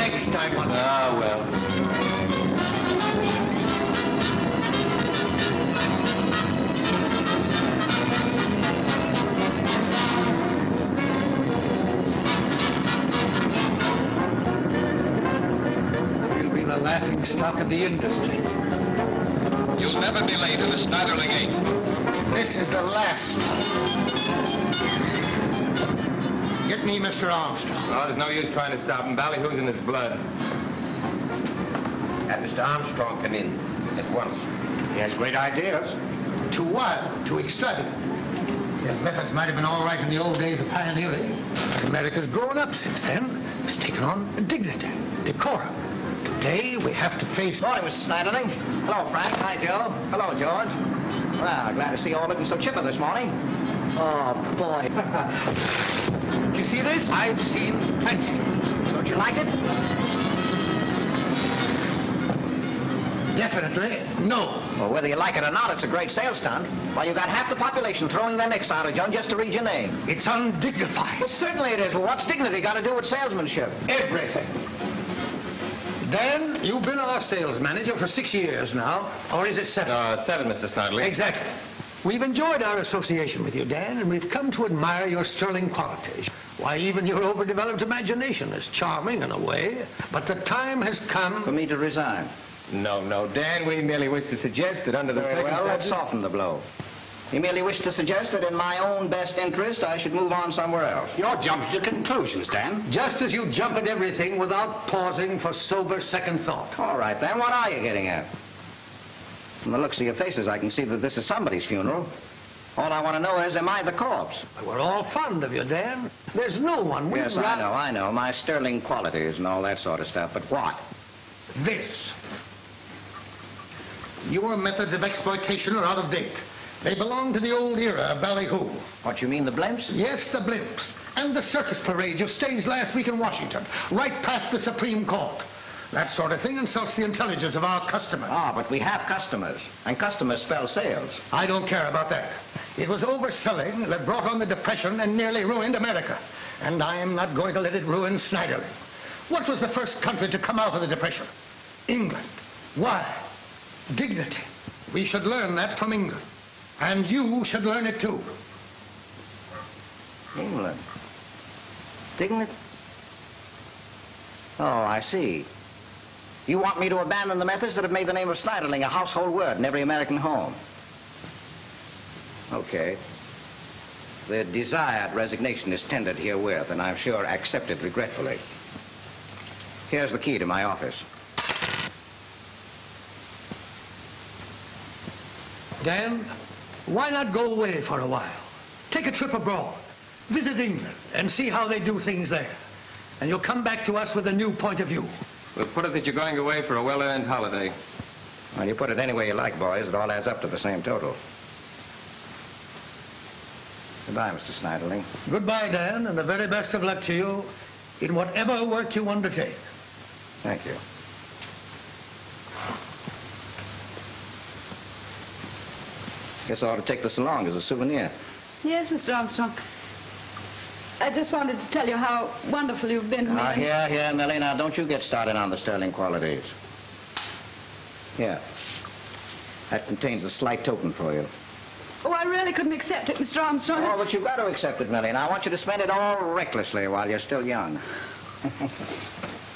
next I want. Ah, well. We'll be the laughing stock of the industry. You'll never be late in the Schneiderling 8. This is the last. Get me Mr. Armstrong. Oh, there's no use trying to stop him. Ballyhoo's in his blood. Have Mr. Armstrong come in at once. He has great ideas. To what? To extravagant. His methods might have been all right in the old days of pioneering. But America's grown up since then. It's taken on dignity, decorum. Today, we have to face... Morning, Mr. Schneiderling. Hello, Frank. Hi, Joe. Hello, George. Well, glad to see you all looking so chipper this morning. Oh, boy. Did you see this? I've seen plenty. Don't you like it? Definitely no. Well, whether you like it or not, it's a great sales stunt. Why, you got half the population throwing their necks out of John just to read your name. It's undignified. Well, certainly it is. Well, what's dignity got to do with salesmanship? Everything. Dan, you've been our sales manager for 6 years now. Or is it 7? 7, Mr. Snodley. Exactly. We've enjoyed our association with you, Dan, and we've come to admire your sterling qualities. Why, even your overdeveloped imagination is charming in a way. But the time has come... For me to resign. No, Dan, we merely wish to suggest that under the Very well, let's circumstances... soften the blow. You merely wish to suggest that in my own best interest, I should move on somewhere else. You're jumping to conclusions, Dan. Just as you jump at everything without pausing for sober second thought. All right, then, what are you getting at? From the looks of your faces, I can see that this is somebody's funeral. All I want to know is, am I the corpse? We're all fond of you, Dan. There's no one... Yes, I know. My sterling qualities and all that sort of stuff. But what? This. Your methods of exploitation are out of date. They belong to the old era of Ballyhoo. What, you mean the blimps? Yes, the blimps. And the circus parade you staged last week in Washington, right past the Supreme Court. That sort of thing insults the intelligence of our customers. Ah, but we have customers. And customers spell sales. I don't care about that. It was overselling that brought on the Depression and nearly ruined America. And I am not going to let it ruin Schneiderling. What was the first country to come out of the Depression? England. Why? Dignity. We should learn that from England. And you should learn it too. England. Dignity? Oh, I see. You want me to abandon the methods that have made the name of Schneiderling a household word in every American home? Okay. The desired resignation is tendered herewith, and I'm sure accepted regretfully. Here's the key to my office. Dan, why not go away for a while? Take a trip abroad. Visit England and see how they do things there. And you'll come back to us with a new point of view. We'll put it that you're going away for a well-earned holiday. Well, you put it any way you like, boys. It all adds up to the same total. Goodbye, Mr. Schneiderling. Goodbye, Dan, and the very best of luck to you in whatever work you undertake. Thank you. Guess I ought to take this along as a souvenir. Yes, Mr. Armstrong. I just wanted to tell you how wonderful you've been to me. Here, Millie. Now, don't you get started on the sterling qualities. Here. That contains a slight token for you. Oh, I really couldn't accept it, Mr. Armstrong. Oh, but you've got to accept it, Millie. And I want you to spend it all recklessly while you're still young.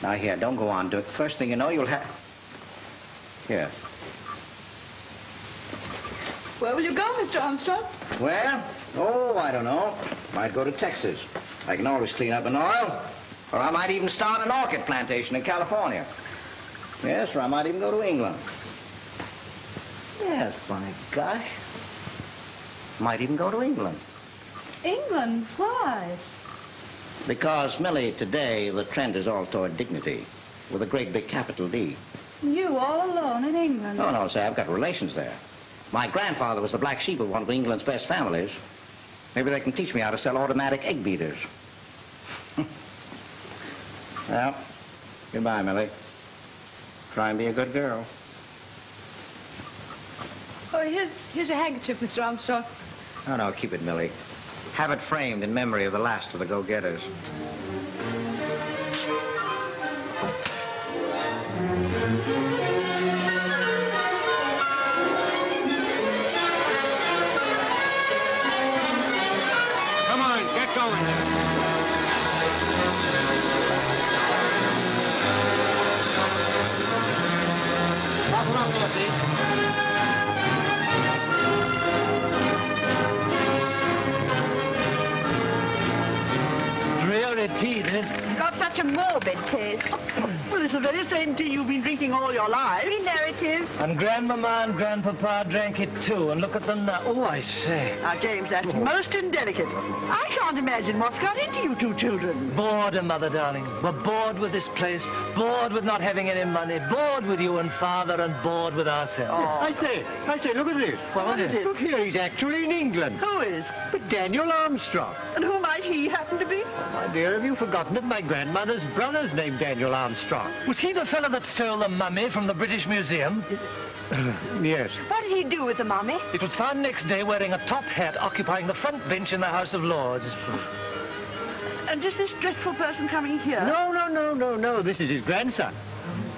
Now, here, don't go on. Do it. First thing you know, you'll have... Here. Where will you go, Mr. Armstrong? Where? Oh, I don't know. Might go to Texas. I can always clean up an oil. Or I might even start an orchid plantation in California. Yes, or I might even go to England. Yes, by gosh. Might even go to England. England? Why? Because, Millie, today the trend is all toward dignity, with a great big capital D. You all alone in England? Oh, no, say, I've got relations there. My grandfather was the black sheep of one of England's best families. Maybe they can teach me how to sell automatic egg beaters. Well, goodbye, Millie. Try and be a good girl. Oh, here's a handkerchief, Mr. Armstrong. Oh, no, keep it, Millie. Have it framed in memory of the last of the go-getters. Dreary tea, this. Got such a morbid taste. Well, it's the very same tea you've been drinking all your life. We know it is. And Grandmama and Grandpapa drank it too, and look at them now. Oh, I say. Now, James, that's most indelicate. I can't imagine what's got into you two children. Boredom, Mother, darling. We're bored with this place, bored with not having any money, bored with you and Father, and bored with ourselves. Oh. I say, look at this. What is it? Look here, he's actually in England. Who is? But Daniel Armstrong. And who might he happen to be? My dear, have you forgotten that my grandmother's brother's named Daniel Armstrong? Was he the fellow that stole the mummy from the British Museum? Yes. What did he do with the mummy? It was found next day wearing a top hat occupying the front bench in the House of Lords. And is this dreadful person coming here? No. This is his grandson.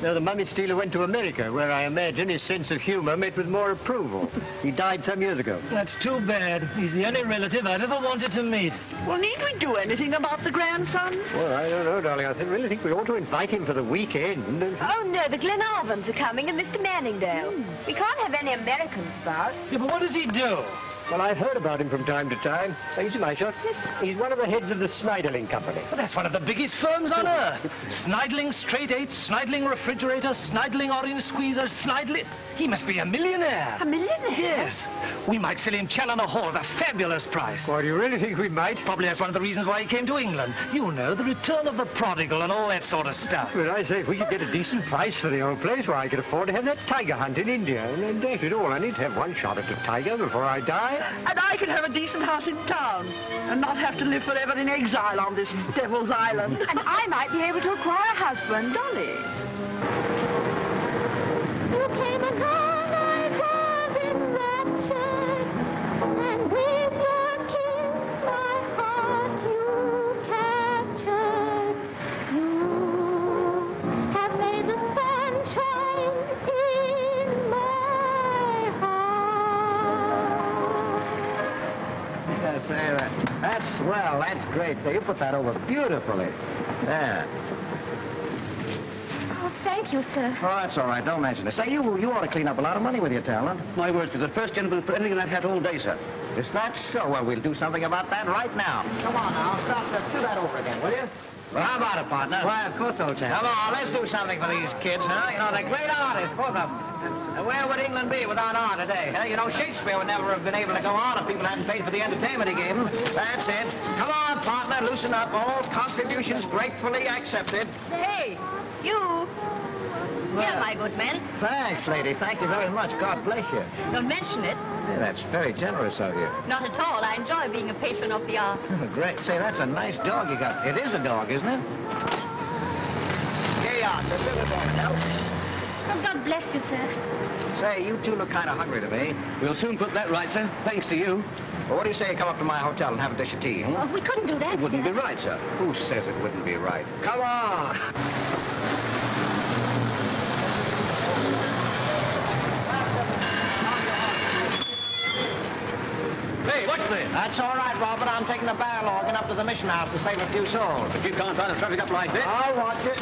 Now, the mummy stealer went to America, where I imagine his sense of humor met with more approval. He died some years ago. That's too bad. He's the only relative I've ever wanted to meet. Well, need we do anything about the grandson? Well, I don't know, darling. I really think we ought to invite him for the weekend. Oh, no, the Glenarvans are coming and Mr. Manningdale. We can't have any Americans about. Yeah, but what does he do? Well, I've heard about him from time to time. You see my shot? Yes. He's one of the heads of the Sniderling Company. Well, that's one of the biggest firms on earth. Sniderling Straight Eights, Sniderling Refrigerator, Sniderling Orange Squeezer, Sniderling... He must be a millionaire. A millionaire? Yes. We might sell him Challoner Hall at a fabulous price. Well, do you really think we might? Probably that's one of the reasons why he came to England. You know, the return of the prodigal and all that sort of stuff. Well, I say, if we could get a decent price for the old place, why, I could afford to have that tiger hunt in India. And dash it all, I need to have one shot at the tiger before I die. And I can have a decent house in town and not have to live forever in exile on this devil's island. And I might be able to acquire a husband, Dolly. You came and gone, I was enraptured, and with your kiss my heart you captured. You have made the sunshine in my heart. That's swell. That's great. So you put that over beautifully. There. Oh, thank you, sir. Oh, that's all right. Don't mention it. Say, you ought to clean up a lot of money with your talent. My word, the first gentleman put anything in that hat all day, sir. Is that so? Well, we'll do something about that right now. Come on now. Stop that. Do that over again, will you? Well, how about it, partner? Why, of course, old chap. Come on, let's do something for these kids, huh? You know, they're great artists, both of them. And where would England be without art today? Huh? You know, Shakespeare would never have been able to go on if people hadn't paid for the entertainment he gave them. That's it. Come on, partner, loosen up. All contributions gratefully accepted. Hey, you. Here, my good man. Thanks, lady. Thank you very much. God bless you. Don't mention it. Yeah, that's very generous of you. Not at all. I enjoy being a patron of the arts. Great. Say, that's a nice dog you got. It is a dog, isn't it? Here you are, sir. Fill the dog now. Oh, God bless you, sir. Say, you two look kind of hungry to me. We'll soon put that right, sir. Thanks to you. Well, what do you say you come up to my hotel and have a dish of tea, huh? Oh, we couldn't do that, It wouldn't sir. be right, sir. Who says it wouldn't be right? Come on. Hey, what's this? That's all right, Robert. I'm taking the barrel organ up to the mission house to save a few souls. If you can't find the traffic up like this. I'll watch it.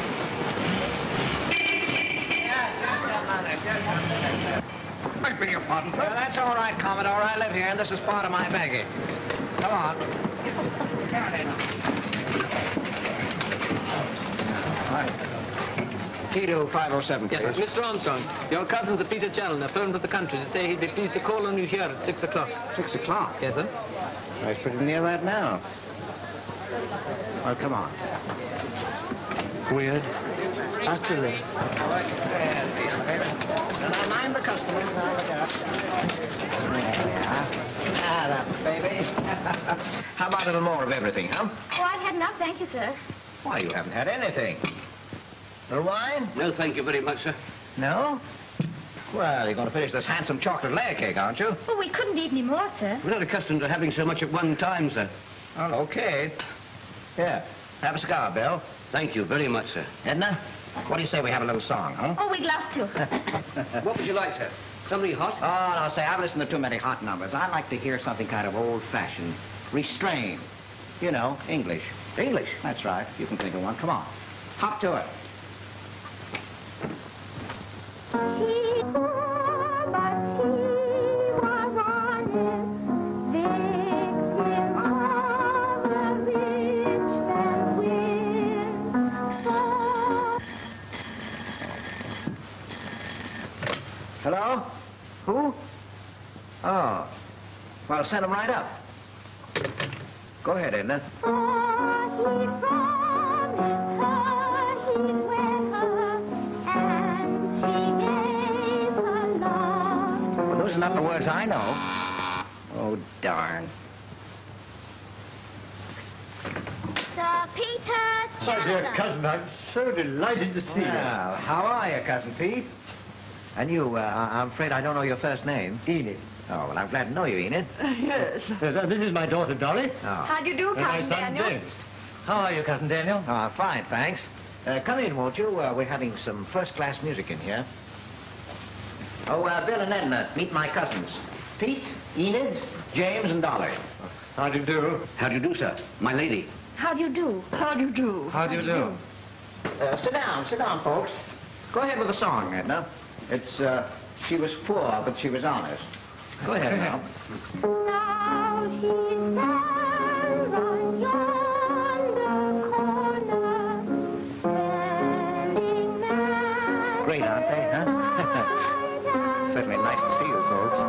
I beg your pardon, Well, that's all right, Commodore. I live here, and this is part of my baggage. Come on. Right. Key to 507, please. Yes, Mr. Armstrong, your cousin, Sir Peter Challoner, phoned with the country to say he'd be pleased to call on you here at 6 o'clock. 6 o'clock? Yes, sir. Well, it's pretty near that now. Well, come on. Weird. Utterly. Now, mind the customers. Now, look out. Ah, that baby. How about a little more of everything, huh? Oh, I've had enough, thank you, sir. Why, you haven't had anything. Little wine? No, thank you very much, sir. No? Well, you're going to finish this handsome chocolate layer cake, aren't you? Oh, we couldn't eat any more, sir. We're not accustomed to having so much at one time, sir. Well, okay. Here, have a cigar, Bill. Thank you very much, sir. Edna, what do you say we have a little song, huh? Oh, we'd love to. What would you like, sir? Something hot? Oh, no, say, I've listened to too many hot numbers. I like to hear something kind of old-fashioned, restrained. You know, English. English? That's right. You can think of one. Come on. Hop to it. She Hello? Who? Oh. Well, send him right up. Go ahead, Edna. Well, those are not the words I know. Oh, darn. Sir Peter My dear Chandler. cousin, I'm so delighted to see you. Well, how are you, Cousin Pete? And you, I'm afraid I don't know your first name. Enid. Oh, well, I'm glad to know you, Enid. Yes. This is my daughter, Dolly. Oh. How do you do, And my Cousin son, Daniel? James. How are you, Cousin Daniel? Oh, fine, thanks. Come in, won't you? We're having some first-class music in here. Oh, Bill and Edna, meet my cousins. Pete, Enid, James, and Dolly. How do you do? How do you do, sir? My lady. How do you do? How do you do? How do you do? Sit down, folks. Go ahead with the song, Edna. It's, she was poor, but she was honest. Go ahead now. Now she stands on yonder corner, selling matches. Great, aren't they, huh? Certainly nice to see you, folks.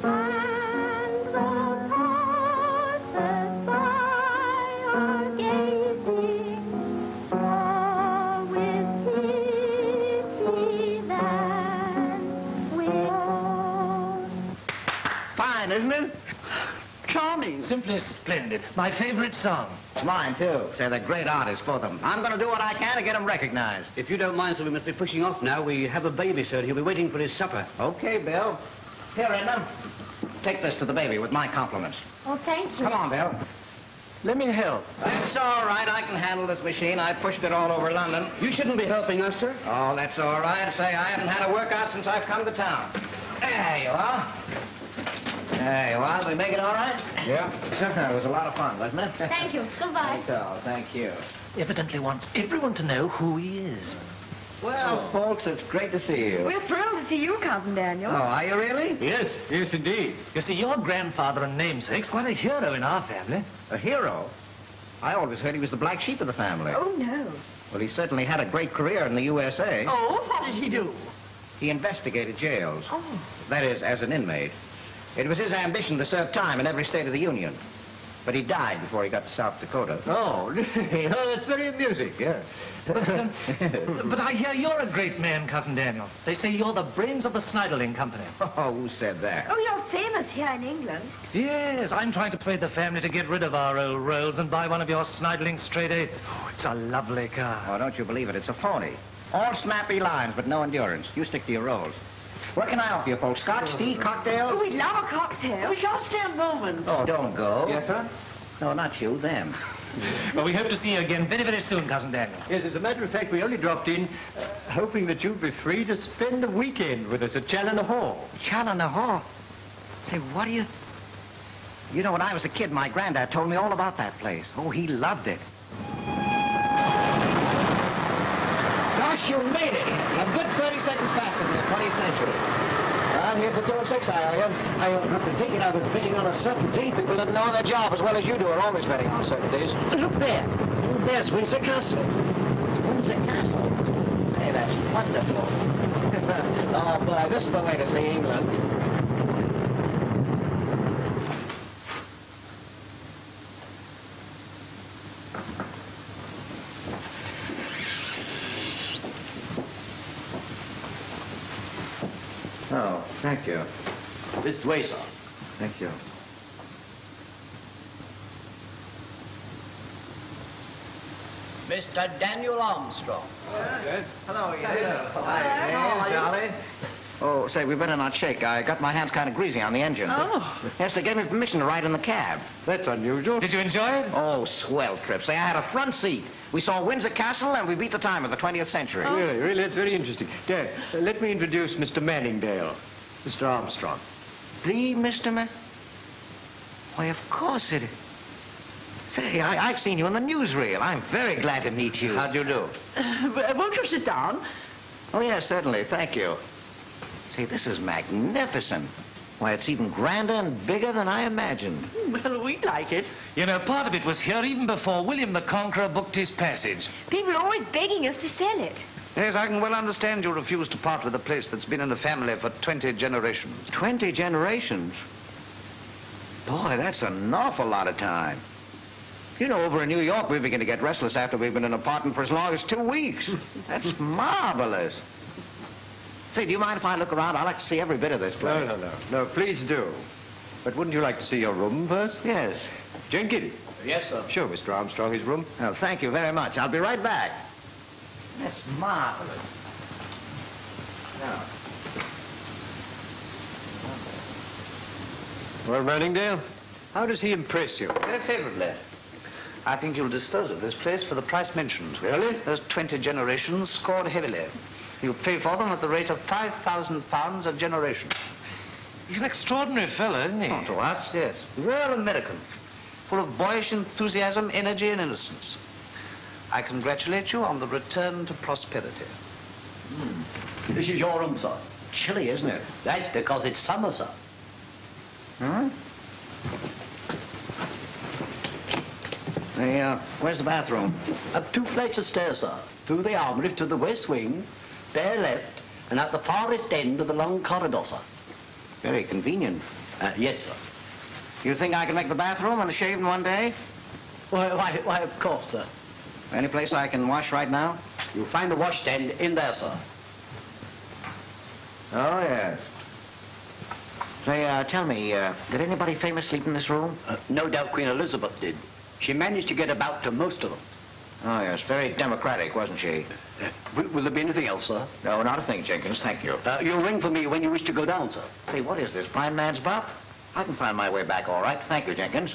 And the passers-by are gazing, more with pity than with woe. Fine, isn't it? Charming. Simply splendid. My favorite song. It's mine, too. Say, they're great artists, both of them. I'm going to do what I can to get them recognized. If you don't mind, sir, we must be pushing off now. We have a baby, sir. He'll be waiting for his supper. Okay, Bill. Here, Edna. Take this to the baby with my compliments. Oh, thank you. Come on, Bill. Let me help. That's all right. I can handle this machine. I pushed it all over London. You shouldn't be helping us, sir. Oh, that's all right. Say, I haven't had a workout since I've come to town. There you are. There you are. We make it all right? Yeah. It was a lot of fun, wasn't it? Thank you. Goodbye. Thank you. Evidently wants everyone to know who he is. Well, folks, it's great to see you. We're thrilled to see you, Cousin Daniel. Oh, are you really? Yes, indeed. You see, your grandfather and namesake's quite a hero in our family. A hero? I always heard he was the black sheep of the family. Oh, no. Well, he certainly had a great career in the USA. Oh, what did he do? He investigated jails. Oh. That is, as an inmate. It was his ambition to serve time in every state of the Union. But he died before he got to South Dakota. Oh, that's very amusing. Yeah. But I hear you're a great man, Cousin Daniel. They say you're the brains of the Snyderling Company. Oh, who said that? Oh, you're famous here in England. Yes, I'm trying to persuade the family to get rid of our old Rolls and buy one of your Snyderling straight eights. Oh, it's a lovely car. Oh, don't you believe it? It's a phony. All snappy lines, but no endurance. You stick to your rolls. What can I offer you, folks? Scotch, tea, cocktails? Oh, we'd love a cocktail. We shan't stay a moment. Oh, don't go. Yes, sir? No, not you, them. Well, we hope to see you again very, very soon, Cousin Daniel. Yes, as a matter of fact, we only dropped in hoping that you'd be free to spend a weekend with us at Challoner Hall. Challoner Hall? Say, what do you... You know, when I was a kid, my granddad told me all about that place. Oh, he loved it. Gosh, you made it. A good 30 seconds faster than the 20th century. I'm here for 2 and 6, I owe you. I opened up the ticket. I was betting on a certainty. People didn't know their job as well as you do are always betting on certainties. Look there. There's Windsor Castle. Windsor Castle? Hey, that's wonderful. Oh, boy, this is the way to see England. Oh, thank you. This way, sir. Thank you. Mr. Daniel Armstrong. Hello, Hi, Dolly. Oh, say, we better not shake. I got my hands kind of greasy on the engine. Oh. Yes, they gave me permission to ride in the cab. That's unusual. Did you enjoy it? Oh, swell trip. Say, I had a front seat. We saw Windsor Castle, and we beat the time of the 20th century. Really, that's very interesting. Dad, let me introduce Mr. Manningdale, Mr. Armstrong. The Mr. Why, of course it is. Say, I've seen you in the newsreel. I'm very glad to meet you. How'd you do? Won't you sit down? Oh, yes, certainly. Thank you. Say, this is magnificent. Why, it's even grander and bigger than I imagined. Well, we like it. You know, part of it was here even before William the Conqueror booked his passage. People are always begging us to sell it. Yes, I can well understand you refuse to part with a place that's been in the family for 20 generations. 20 generations? Boy, that's an awful lot of time. You know, over in New York, we begin to get restless after we've been in an apartment for as long as 2 weeks. That's marvelous. Say, do you mind if I look around? I'd like to see every bit of this place. No, please do. But wouldn't you like to see your room first? Yes. Jenkins. Yes, sir. Show Mr. Armstrong his room. Oh, thank you very much. I'll be right back. That's marvelous. Now. Well, Manningdale, how does he impress you? Very favorably. I think you'll dispose of this place for the price mentioned. Really? Those 20 generations scored heavily. You'll pay for them at the rate of £5,000 a generation. He's an extraordinary fellow, isn't he? Oh, to us, yes. Real American. Full of boyish enthusiasm, energy, and innocence. I congratulate you on the return to prosperity. This is your room, sir. Chilly, isn't it? That's because it's summer, sir. Huh? Hey, where's the bathroom? Up 2 flights of stairs, sir. Through the armory to the west wing, there left, and at the farthest end of the long corridor, sir. Very convenient. Yes, sir. You think I can make the bathroom and a shave in one day? Why, of course, sir. Any place I can wash right now? You'll find the washstand in there, sir. Oh, yes. Say, tell me, did anybody famous sleep in this room? No doubt Queen Elizabeth did. She managed to get about to most of them. Oh, yes, very democratic, wasn't she? Will there be anything else, sir? No, not a thing, Jenkins, thank you. You'll ring for me when you wish to go down, sir. Hey, what is this, blind man's buff? I can find my way back all right. Thank you, Jenkins.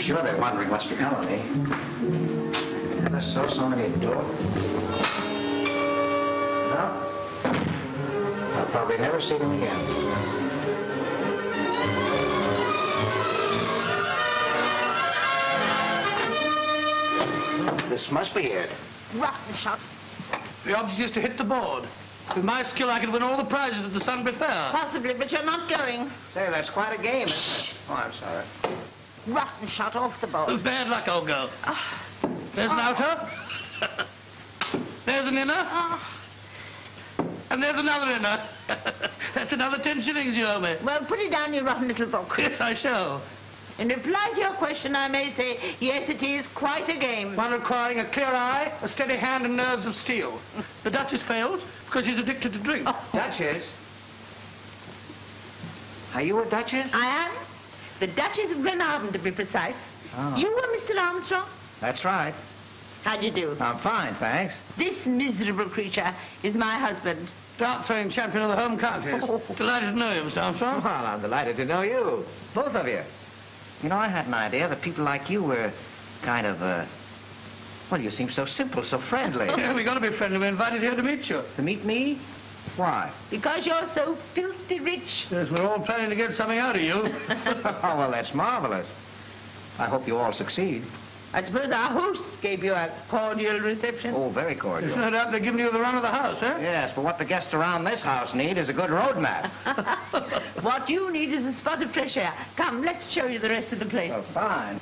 Sure, they're wondering what's become of me. Never saw so many doors. No. I'll probably never see them again. This must be it. Rotten shot. The object is to hit the board. With my skill, I could win all the prizes at the Sunbury Fair. Possibly, but you're not going. Say, that's quite a game, isn't it? Oh, I'm sorry. Rotten shot off the board. Bad luck, old girl. There's an outer. There's an inner. And there's another inner. That's another 10 shillings you owe me. Well, put it down, you rotten little book. Yes, I shall. In reply to your question, I may say, yes, it is quite a game. One requiring a clear eye, a steady hand, and nerves of steel. The Duchess fails because she's addicted to drink. Duchess? Are you a Duchess? I am. The Duchess of Glenarvan, to be precise. Oh. You were Mr. Armstrong? That's right. How do you do? I'm fine, thanks. This miserable creature is my husband. Dart-throwing champion of the home counties. Delighted to know you, Mr. Armstrong. Well, I'm delighted to know you. Both of you. You know, I had an idea that people like you were kind of, well, you seem so simple, so friendly. Yeah, we got to be friendly. We're invited here to meet you. To meet me? Why? Because you're so filthy rich. Yes, we're all planning to get something out of you. Oh, well, that's marvelous. I hope you all succeed. I suppose our hosts gave you a cordial reception. Oh, very cordial. There's no doubt they're giving you the run of the house, eh? Yes, but what the guests around this house need is a good road map. What you need is a spot of fresh air. Come, let's show you the rest of the place. Oh, fine.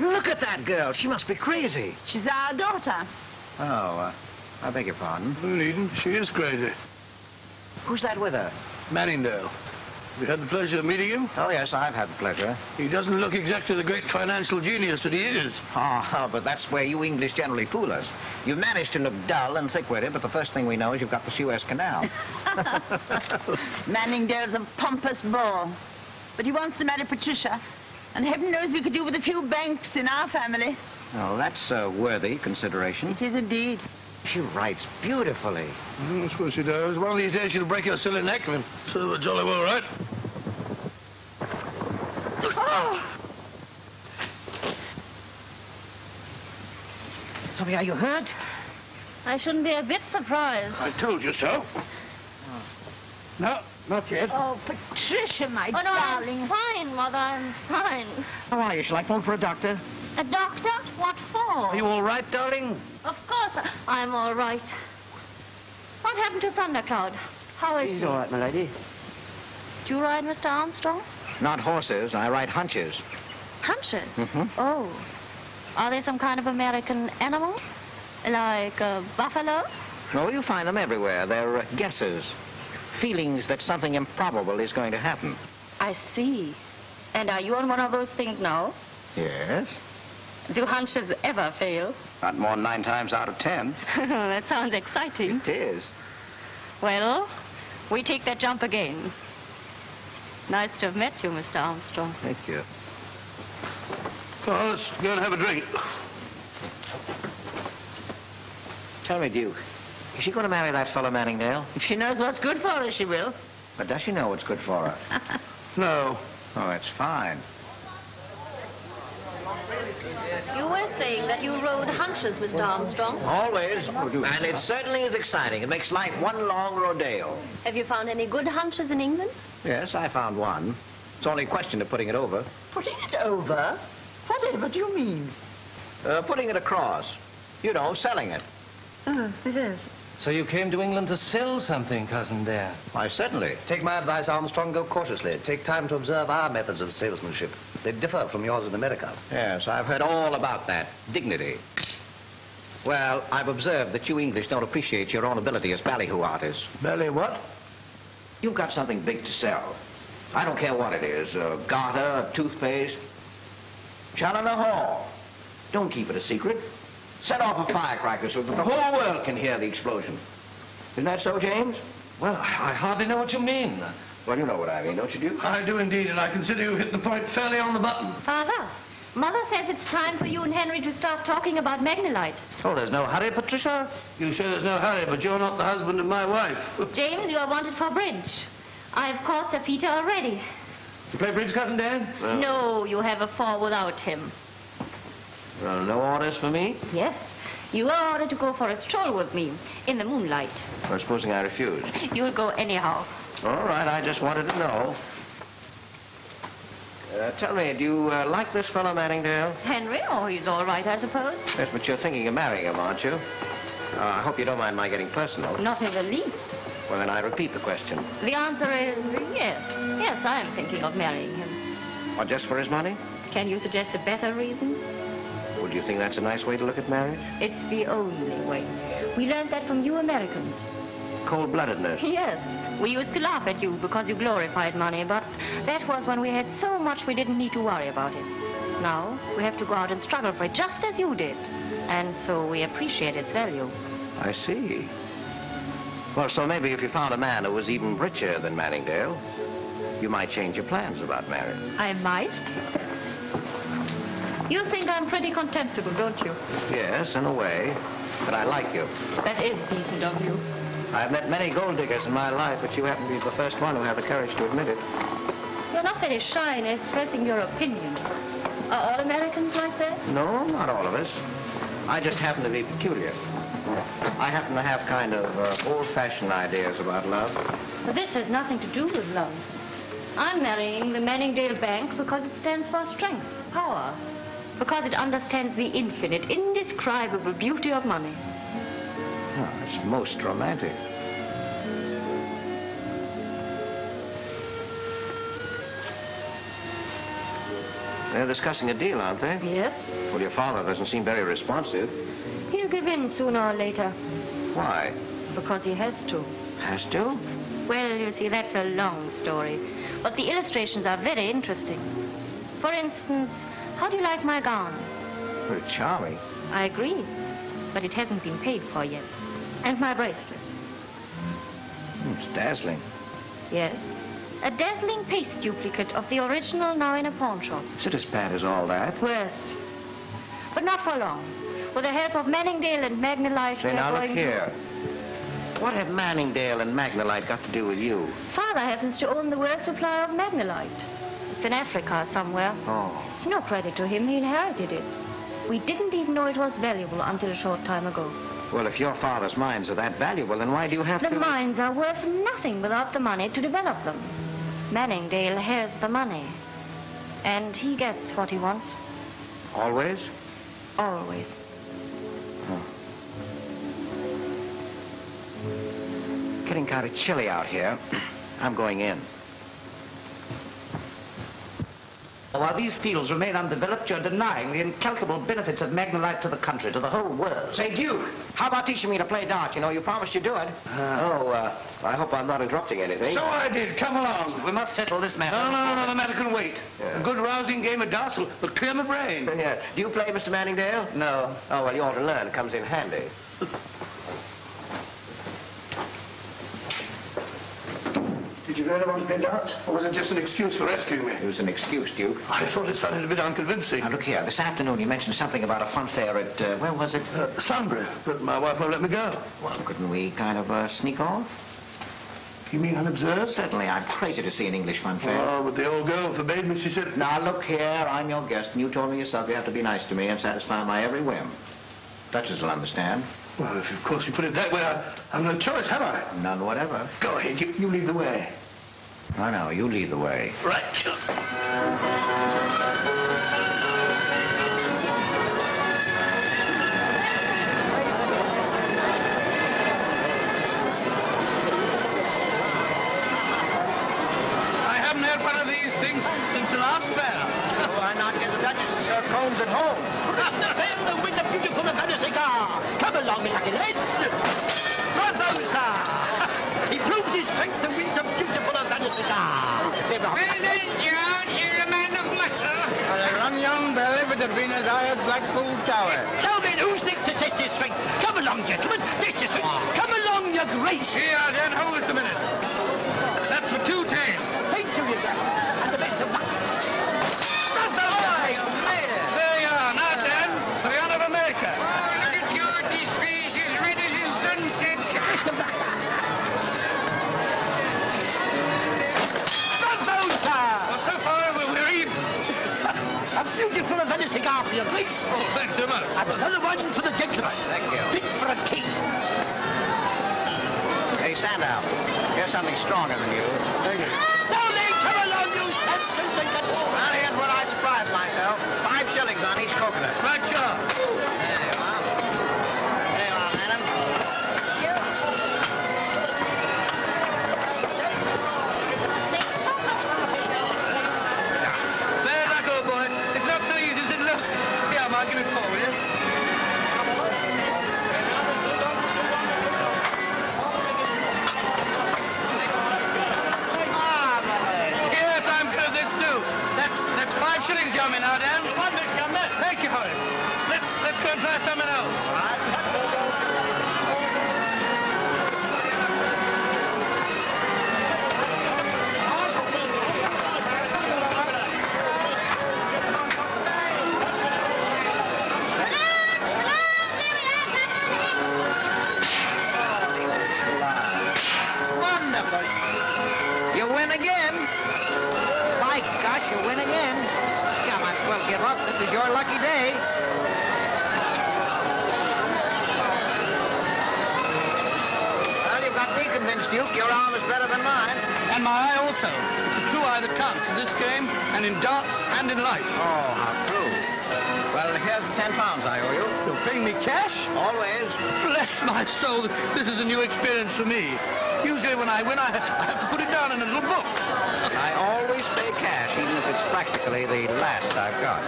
Look at that girl. She must be crazy. She's our daughter. Oh, I beg your pardon. Eden, she is crazy. Who's that with her? Manningdale. We had the pleasure of meeting him. Oh, yes, I've had the pleasure. He doesn't look exactly the great financial genius that he is. Oh, but that's where you English generally fool us. You manage to look dull and thick-witted, but the first thing we know is you've got the Suez Canal. Manningdale's a pompous bore. But he wants to marry Patricia. And heaven knows we could do with a few banks in our family. Oh, that's a worthy consideration. It is indeed. She writes beautifully. I suppose she does. One of these days she'll break your silly neck and serve her jolly well right. Oh! Sophie, are you hurt? I shouldn't be a bit surprised. I told you so. No, not yet. Oh, Patricia, my Oh, no, darling. I'm fine, Mother. I'm fine. How are you? Shall I phone for a doctor? A doctor? What for? Are you all right, darling? Of course, I'm all right. What happened to Thundercloud? How is He's he? all right, my lady. Do you ride Mr. Armstrong? Not horses. I ride hunches. Hunches? Mm-hmm. Oh. Are they some kind of American animal? Like a buffalo? No, you find them everywhere. They're guesses. Feelings that something improbable is going to happen. I see. And are you on one of those things now? Yes. Do hunches ever fail? Not more than 9 times out of 10. That sounds exciting. It is. Well, we take that jump again. Nice to have met you, Mr. Armstrong. Thank you. Well, let's go and have a drink. Tell me, Duke, is she going to marry that fellow Manningdale? If she knows what's good for her, she will. But does she know what's good for her? No. Oh, that's fine. You were saying that you rode hunches, Mr. Armstrong. Always. And it certainly is exciting. It makes life one long rodeo. Have you found any good hunches in England? Yes, I found one. It's only a question of putting it over. Putting it over? Whatever do you mean? Putting it across. You know, selling it. Oh, it is. So you came to England to sell something, Cousin Dare? Why, certainly. Take my advice, Armstrong, go cautiously. Take time to observe our methods of salesmanship. They differ from yours in America. Yes, I've heard all about that. Dignity. Well, I've observed that you English don't appreciate your own ability as ballyhoo artists. Belly what? You've got something big to sell. I don't care what it is. A garter, a toothpaste. Challoner Hall. Don't keep it a secret. Set off a firecracker so that the whole world can hear the explosion. Isn't that so, James? Well, I hardly know what you mean. Well, you know what I mean, don't you, Duke? I do indeed, and I consider you hit the point fairly on the button. Father, Mother says it's time for you and Henry to start talking about Magnolite. Oh, there's no hurry, Patricia. You say there's no hurry, but you're not the husband of my wife. James, you are wanted for bridge. I've caught Sir Peter already. You play bridge, Cousin Dan? No, you have a 4 without him. No orders for me? Yes. You are ordered to go for a stroll with me in the moonlight. Or supposing I refuse? You'll go anyhow. All right, I just wanted to know. Tell me, do you like this fellow Manningdale? Henry? Oh, he's all right, I suppose. Yes, but you're thinking of marrying him, aren't you? I hope you don't mind my getting personal. Not in the least. Well, then I repeat the question. The answer is yes. Yes, I am thinking of marrying him. Or just for his money? Can you suggest a better reason? Would you think that's a nice way to look at marriage? It's the only way. We learned that from you Americans. Cold-bloodedness. Yes. We used to laugh at you because you glorified money, but that was when we had so much we didn't need to worry about it. Now, we have to go out and struggle for it just as you did. And so we appreciate its value. I see. Well, so maybe if you found a man who was even richer than Manningdale, you might change your plans about marriage. I might. You think I'm pretty contemptible, don't you? Yes, in a way. But I like you. That is decent of you. I've met many gold diggers in my life, but you happen to be the first one who had the courage to admit it. You're not very shy in expressing your opinion. Are all Americans like that? No, not all of us. I just happen to be peculiar. I happen to have kind of old-fashioned ideas about love. But this has nothing to do with love. I'm marrying the Manningdale Bank because it stands for strength, power. Because it understands the infinite, indescribable beauty of money. Oh, it's most romantic. They're discussing a deal, aren't they? Yes. Well, your father doesn't seem very responsive. He'll give in sooner or later. Why? Because he has to. Has to? Well, you see, that's a long story. But the illustrations are very interesting. For instance, how do you like my gown? Very charming. I agree. But it hasn't been paid for yet. And my bracelet. It's dazzling. Yes. A dazzling paste duplicate of the original now in a pawn shop. Is it as bad as all that? Worse. But not for long. With the help of Manningdale and Magnolite, Say, we now are look going here. What have Manningdale and Magnolite got to do with you? Father happens to own the world supply of Magnolite. It's in Africa somewhere. Oh. It's no credit to him. He inherited it. We didn't even know it was valuable until a short time ago. Well, if your father's mines are that valuable, then why do you have The to... mines are worth nothing without the money to develop them. Manningdale has the money. And he gets what he wants. Always? Always. Oh. Getting kind of chilly out here. I'm going in. While these fields remain undeveloped, you're denying the incalculable benefits of Magnolite to the country, to the whole world. Say, Duke, how about teaching me to play darts? You know, you promised you'd do it. I hope I'm not interrupting anything. So I did. Come along. We must settle this matter. No, the matter can wait. Yeah. A good rousing game of darts will clear my brain. Yeah. Do you play, Mr. Manningdale? No. Oh, well, you ought to learn. It comes in handy. Did you really want to play darts? Or was it just an excuse for rescuing me? It was an excuse, Duke. I thought it sounded a bit unconvincing. Now, look here. This afternoon you mentioned something about a fun fair at, where was it? Sunbury, but my wife won't let me go. Well, couldn't we kind of sneak off? You mean unobserved? Certainly. I'm crazy to see an English fun fair. Oh, but the old girl forbade me. She said... Now, look here. I'm your guest, and you told me yourself you have to be nice to me and satisfy my every whim. Duchess will understand. Well, if of course you put it that way, I've no choice, have I? None whatever. Go ahead. You lead the way. I know. You lead the way. Right. I haven't had one of these things since the last fair. Why not get the Duchess to serve combs at home? With the beautiful Havana cigar. Come along, Latin heads. Bravo, sir. He proves his strength to win the beautiful Havana cigar. Well then, John, you're a man of muscle. A rum young belly with the Venus eye at Blackpool Tower. Now then, who's next to test his strength? Come along, gentlemen. This is it. Come along, your grace. Here, Dan, hold it a minute. That's for 2 tails. Thank you, your grace. And the best of luck. There you are. Now, Dan, for the honor of America. Look at George, his face is red as his sunset. Bravo, sir. Well, so far, we're even. A beautiful Havana cigar for your grace. Oh, thanks so much. And another one for the gentleman. Thank you. Fit for a king. Hey, Sandow, here's something stronger than you. Thank you. Now then, come along, you Sampsons and Gentlemen. Well, here's what I surprised myself. 5 shillings on each coconut. Right, sure. There you are. There you are, madam. There I go, boys. It's not so easy as it looks. Here, Mark, give me 4, will you? Yes, I'm good. This too. That's 5 shillings, yummy now, Dan. Thank you for it. Let's go and try something else. Wonderful. You win again. My gosh, you win again. You might as well give up. This is your lucky day. Well, you've got me convinced, Duke. Your arm is better than mine. And my eye also. It's the true eye that counts in this game and in darts and in life. Oh, how true. Well, here's the 10 pounds I owe you. paying me cash? Always. Bless my soul, this is a new experience for me. Usually when I win, I have to put it down in a little book. I always pay cash, even if it's practically the last I've got.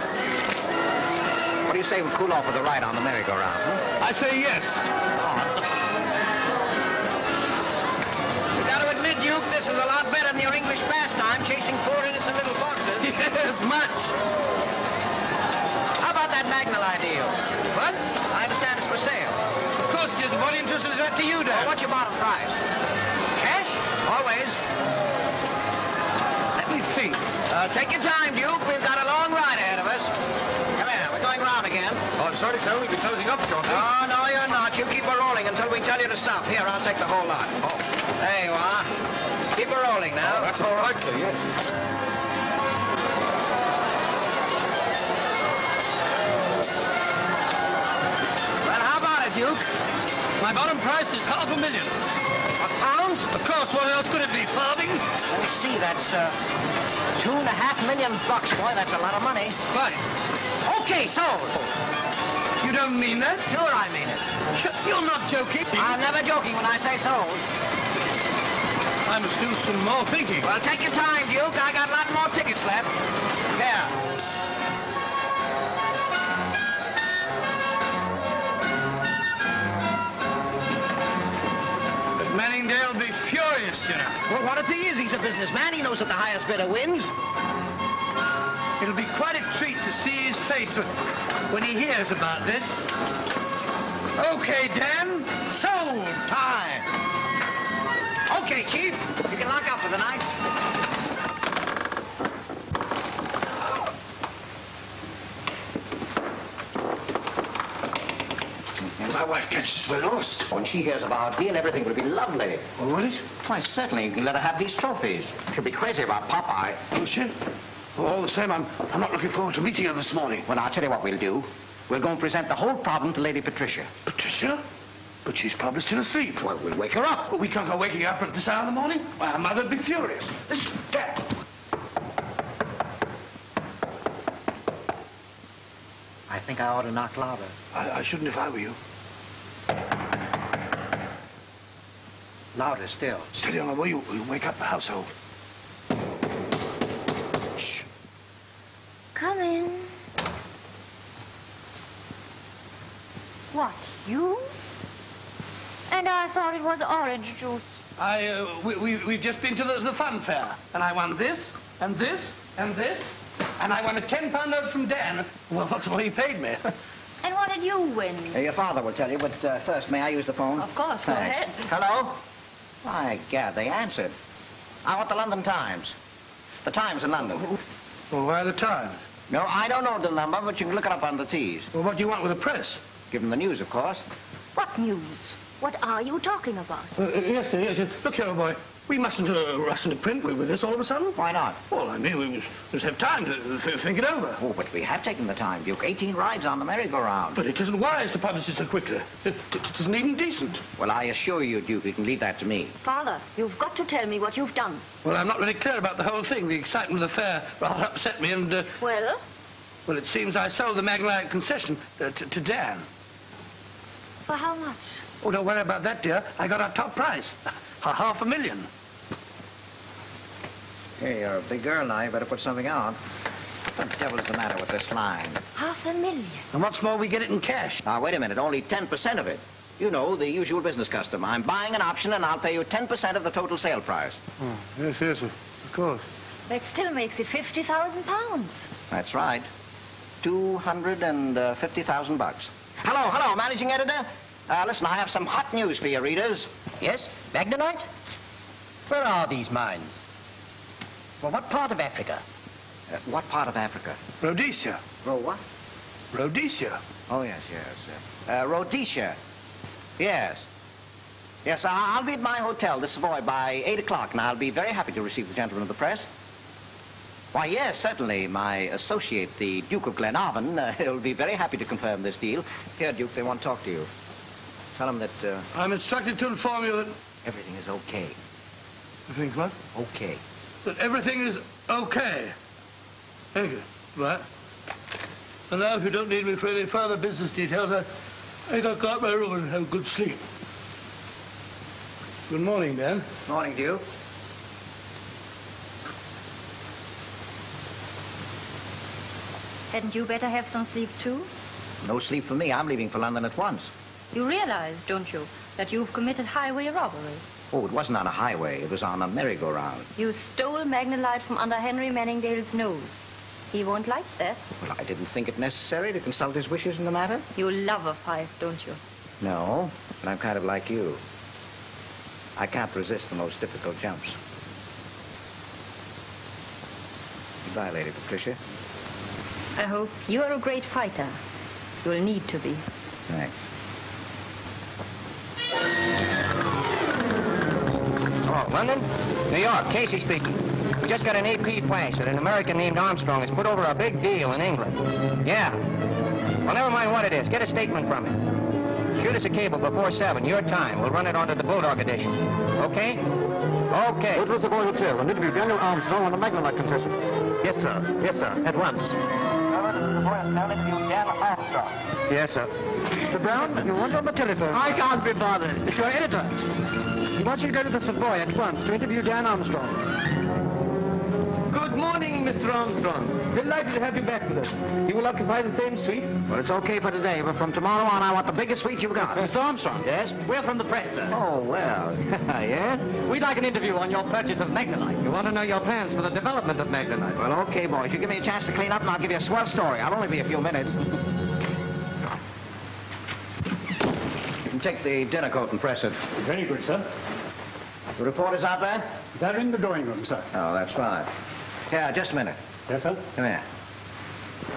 What do you say we cool off with a ride on the merry-go-round, huh? I say yes. You got to admit, Duke, this is a lot better than your English pastime, chasing poor innocent little foxes. Yes, much. How about that Magnolite deal? What? I understand it's for sale. Of course it is. What interest is that to you, Dan? Well, what's your bottom price? Cash? Always. Let me think. Take your time, Duke. We've got a long ride ahead of us. Come here. We're going round again. Oh, I'm sorry, sir. We'll be closing up shortly. Oh, no, you're not. You keep her rolling until we tell you to stop. Here, I'll take the whole lot. Oh. There you are. Keep her rolling now. Oh, that's all right, sir, yes. Well, how about it, Duke? My bottom price is $500,000. What, pounds? Of course, what else could it be? Farthing? Let me see. That's $2.5 million, boy. That's a lot of money. Fine. Okay, sold. You don't mean that? Sure, I mean it. You're not joking. I'm never joking when I say sold. I must do some more thinking. Well, take your time, Duke. I got a lot more tickets left. Here. But Manningdale will be furious, you know. Well, what if he is? He's a businessman. He knows that the highest bidder wins. It'll be quite a treat to see his face when he hears about this. Okay, Dan. Sold time. Okay, Chief. You can lock up for the night. My wife catches we're lost. When she hears of our deal, everything will be lovely. Oh, will it? Why, certainly. You can let her have these trophies. She'll be crazy about Popeye. Oh, she? Well, all the same, I'm not looking forward to meeting her this morning. Well, I'll tell you what we'll do. We'll go and present the whole problem to Lady Patricia. Patricia? But she's probably still asleep. Well, we'll wake her up. But we can't go waking her up at this hour in the morning. Why, her mother'd be furious. Listen, Dad. I think I ought to knock louder. I shouldn't if I were you. Louder still. Steady on the way, you'll wake up the household. Shh. Come in. What, you? And I thought it was orange juice. We've just been to the fun fair, and I won this, and this, and this, and I won a £10 note from Dan. Well, what's what he paid me? And what did you win? Your father will tell you, but first, may I use the phone? Of course, go ahead. Hello? My God, they answered. I want the London Times. The Times in London. Well, why the Times? No, I don't know the number, but you can look it up on the T's. Well, what do you want with the press? Give them the news, of course. What news? What are you talking about? Yes, yes. Look here, boy. We mustn't rush into print with this all of a sudden. Why not? Well, I mean, we must have time to think it over. Oh, but we have taken the time, Duke. 18 rides on the merry-go-round. But it isn't wise to publish it so quickly. It isn't even decent. Well, I assure you, Duke, you can leave that to me. Father, you've got to tell me what you've done. Well, I'm not really clear about the whole thing. The excitement of the fair rather upset me and... Well? Well, it seems I sold the Maglite concession to Dan. For how much? Oh, don't worry about that, dear. I got our top price. $500,000. Hey, you're a big girl now. You better put something on. What the devil is the matter with this line? $500,000. And what's more, we get it in cash. Now, wait a minute. Only 10% of it. You know, the usual business custom. I'm buying an option, and I'll pay you 10% of the total sale price. Oh, yes, of course. That still makes it £50,000. That's right. $250,000. Hello, managing editor. Listen, I have some hot news for your readers. Yes? Magnolite? Where are these mines? Well, what part of Africa? What part of Africa? Rhodesia. What? Rhodesia. Oh, yes. Rhodesia. Yes. Yes, I'll be at my hotel, the Savoy, by 8 o'clock, and I'll be very happy to receive the gentlemen of the press. Why, yes, certainly. My associate, the Duke of Glenarvan, will be very happy to confirm this deal. Here, Duke, they want to talk to you. Tell them that... I'm instructed to inform you that... Everything is okay. Everything's what? Okay. That everything is okay. Thank you. Right. And now, if you don't need me for any further business details, I got to my room and have a good sleep. Good morning, Dan. Morning to you. Hadn't you better have some sleep, too? No sleep for me. I'm leaving for London at once. You realize, don't you, that you've committed highway robbery? Oh, it wasn't on a highway. It was on a merry-go-round. You stole Magnolite from under Henry Manningdale's nose. He won't like that. Well, I didn't think it necessary to consult his wishes in the matter. You love a fight, don't you? No, but I'm kind of like you. I can't resist the most difficult jumps. Goodbye, Lady Patricia. I hope you're a great fighter. You'll need to be. Thanks. Oh, London? New York, Casey speaking. We just got an AP flash that an American named Armstrong has put over a big deal in England. Yeah. Well, never mind what it is. Get a statement from him. Shoot us a cable before 7, your time. We'll run it onto the Bulldog edition. Okay? Okay. Go to the Savoy Hotel and interview Daniel Armstrong on the Magnolite concession. Yes, sir. Yes, sir. At once. Yes, sir. Mr. Brown, you want on the telephone? I can't be bothered. It's your editor. He wants you to go to the Savoy at once to interview Dan Armstrong. Good morning, Mr. Armstrong. Delighted to have you back with us. You will occupy the same suite? Well, it's okay for today, but from tomorrow on, I want the biggest suite you've got. Mr. Armstrong? Yes? We're from the press, sir. Oh, well. Yes? We'd like an interview on your purchase of Magnolite. We want to know your plans for the development of Magnolite. Well, okay, boys. You give me a chance to clean up, and I'll give you a swell story. I'll only be a few minutes. You can take the dinner coat and press it. Very good, sir. The reporters out there? They're in the drawing room, sir. Oh, that's fine. Yeah, just a minute. Yes, sir? Come here.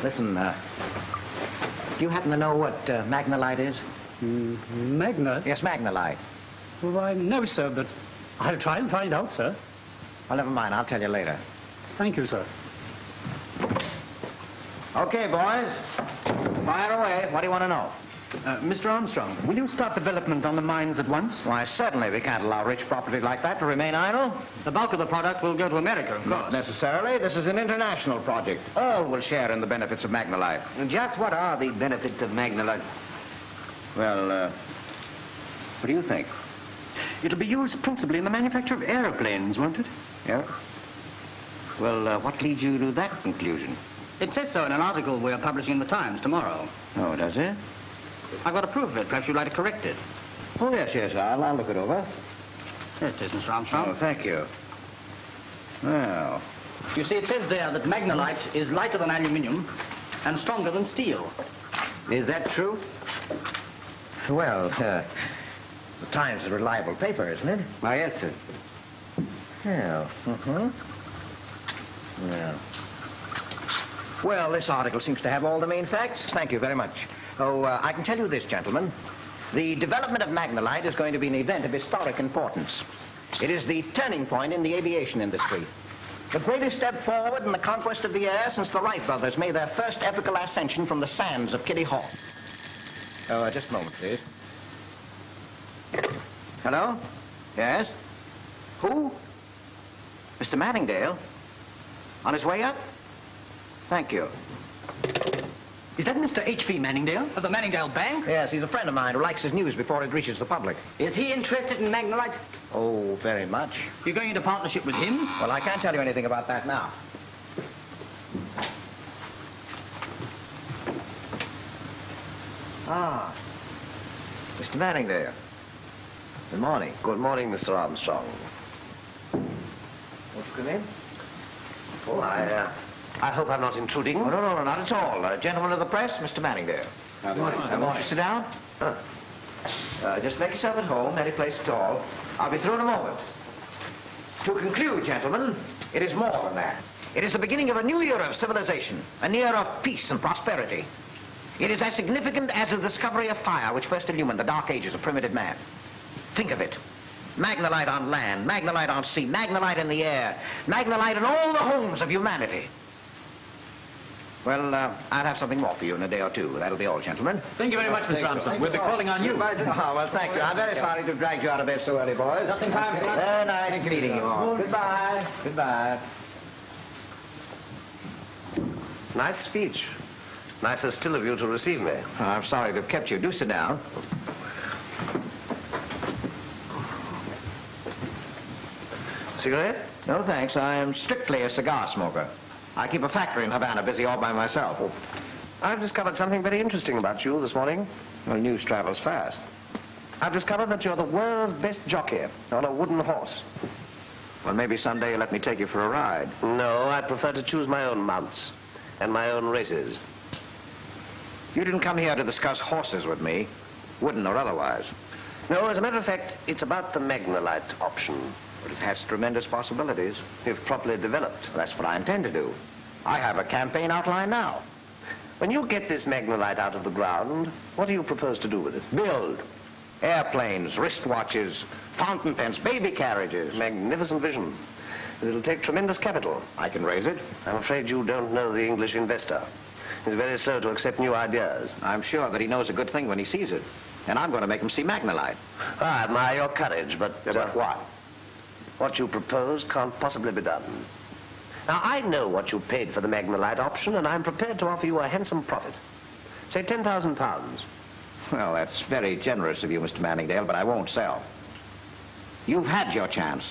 Listen, do you happen to know what Magnolite is? Magnolite? Yes, Magnolite. Why, no, sir, but I'll try and find out, sir. Well, never mind. I'll tell you later. Thank you, sir. Okay, boys. Fire away. What do you want to know? Mr. Armstrong, will you start development on the mines at once? Why, certainly. We can't allow rich property like that to remain idle. The bulk of the product will go to America, of course. Not necessarily. This is an international project. All will share in the benefits of Magnolite. Just what are the benefits of Magnolite? Well, what do you think? It'll be used principally in the manufacture of airplanes, won't it? Yeah? Well, what leads you to that conclusion? It says so in an article we're publishing in the Times tomorrow. Oh, does it? I've got a proof of it. Perhaps you'd like to correct it. Oh, yes, I'll look it over. Here it is, Mr. Armstrong. Oh, thank you. Well... You see, it says there that Magnolite is lighter than aluminium and stronger than steel. Is that true? Well, the Times is a reliable paper, isn't it? Why, yes, sir. Yeah, Well... Well, this article seems to have all the main facts. Thank you very much. Oh, I can tell you this, gentlemen. The development of Magnolite is going to be an event of historic importance. It is the turning point in the aviation industry. The greatest step forward in the conquest of the air since the Wright brothers made their first epical ascension from the sands of Kitty Hawk. Oh, just a moment, please. Hello? Yes? Who? Mr. Manningdale? On his way up? Thank you. Is that Mr. H.P. Manningdale of the Manningdale Bank? Yes, he's a friend of mine who likes his news before it reaches the public. Is he interested in Magnolite? Oh, very much. You're going into partnership with him? Well, I can't tell you anything about that now. Ah, Mr. Manningdale. Good morning. Good morning, Mr. Armstrong. Won't you come in? Oh, I hope I'm not intruding. Oh, no, not at all. Gentleman of the press, Mr. Manningdale. Good morning. Won't you sit down? Just make yourself at home, any place at all. I'll be through in a moment. To conclude, gentlemen, it is more than that. It is the beginning of a new era of civilization, an era of peace and prosperity. It is as significant as the discovery of fire, which first illumined the dark ages of primitive man. Think of it. Magnolite on land, Magnolite on sea, Magnolite in the air, Magnolite in all the homes of humanity. Well, I'll have something more for you in a day or two. That'll be all, gentlemen. Thank you very much, Mr. Armstrong. We'll be calling on you. Oh, well, thank you. I'm very sorry to have dragged you out of bed so early, boys. Just in time for lunch. Very nice meeting you all. Goodbye. Nice speech. Nicer still of you to receive me. I'm sorry to have kept you. Do sit down. Cigarette? No, thanks. I am strictly a cigar smoker. I keep a factory in Havana busy all by myself. I've discovered something very interesting about you this morning. Well, news travels fast. I've discovered that you're the world's best jockey on a wooden horse. Well, maybe someday you'll let me take you for a ride. No, I'd prefer to choose my own mounts and my own races. You didn't come here to discuss horses with me, wooden or otherwise. No, as a matter of fact, it's about the Magnolite option. But it has tremendous possibilities. If properly developed. That's what I intend to do. I have a campaign outline now. When you get this Magnolite out of the ground, what do you propose to do with it? Build. Airplanes, wristwatches, fountain pens, baby carriages. Magnificent vision. It'll take tremendous capital. I can raise it. I'm afraid you don't know the English investor. He's very slow to accept new ideas. I'm sure that he knows a good thing when he sees it. And I'm going to make him see Magnolite. I admire your courage, but... But what? What you propose can't possibly be done. Now, I know what you paid for the Magnolite option, and I'm prepared to offer you a handsome profit. Say £10,000. Well, that's very generous of you, Mr. Manningdale, but I won't sell. You've had your chance.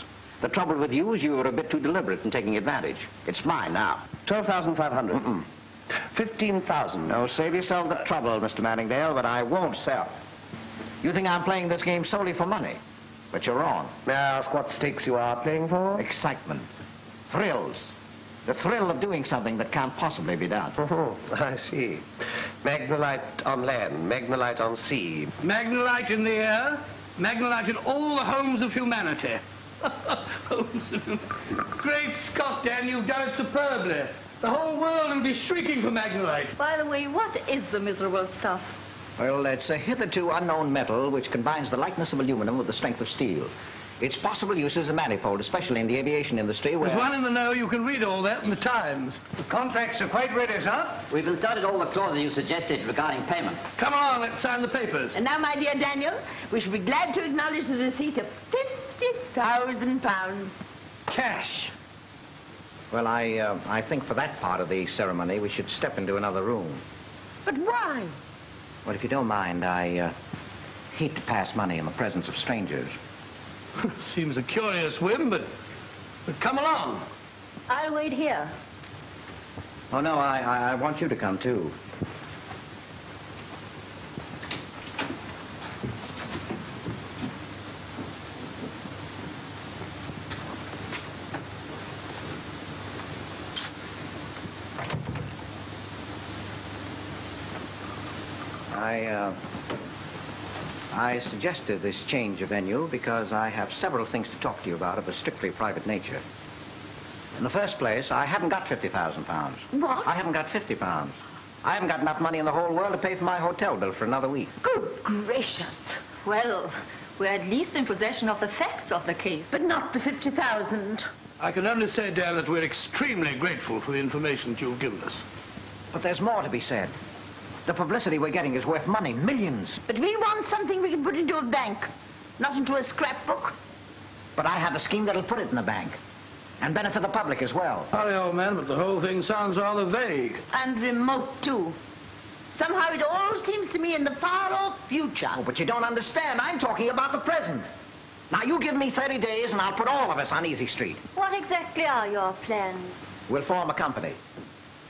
The trouble with you is you were a bit too deliberate in taking advantage. It's mine now. 12,500. 15,000. No, save yourself the trouble, Mr. Manningdale, but I won't sell. You think I'm playing this game solely for money, but you're wrong. May I ask what stakes you are playing for? Excitement. Thrills. The thrill of doing something that can't possibly be done. Oh, I see. Magnolite on land, Magnolite on sea. Magnolite in the air, Magnolite in all the homes of humanity. Homes of humanity. Great Scott, Dan, you've done it superbly. The whole world will be shrieking for Magnolite. By the way, what is the miserable stuff? Well, it's a hitherto unknown metal which combines the lightness of aluminum with the strength of steel. Its possible uses are manifold, especially in the aviation industry where... There's one in the know, you can read all that in the Times. The contracts are quite ready, sir. We've inserted all the clauses you suggested regarding payment. Come along, let's sign the papers. And now, my dear Daniel, we shall be glad to acknowledge the receipt of £50,000. Cash. Well, I think for that part of the ceremony, we should step into another room. But why? Well, if you don't mind, I hate to pass money in the presence of strangers. Seems a curious whim, but come along. I'll wait here. Oh, no, I want you to come, too. I suggested this change of venue because I have several things to talk to you about of a strictly private nature. In the first place, I haven't got £50,000. What? I haven't got £50. I haven't got enough money in the whole world to pay for my hotel bill for another week. Good gracious. Well, we're at least in possession of the facts of the case. But not the 50,000. I can only say, Dan, that we're extremely grateful for the information that you've given us. But there's more to be said. The publicity we're getting is worth money, millions. But we want something we can put into a bank, not into a scrapbook. But I have a scheme that'll put it in the bank and benefit the public as well. Sorry, old man, but the whole thing sounds rather vague. And remote, too. Somehow it all seems to me in the far-off future. Oh, but you don't understand. I'm talking about the present. Now, you give me 30 days, and I'll put all of us on Easy Street. What exactly are your plans? We'll form a company.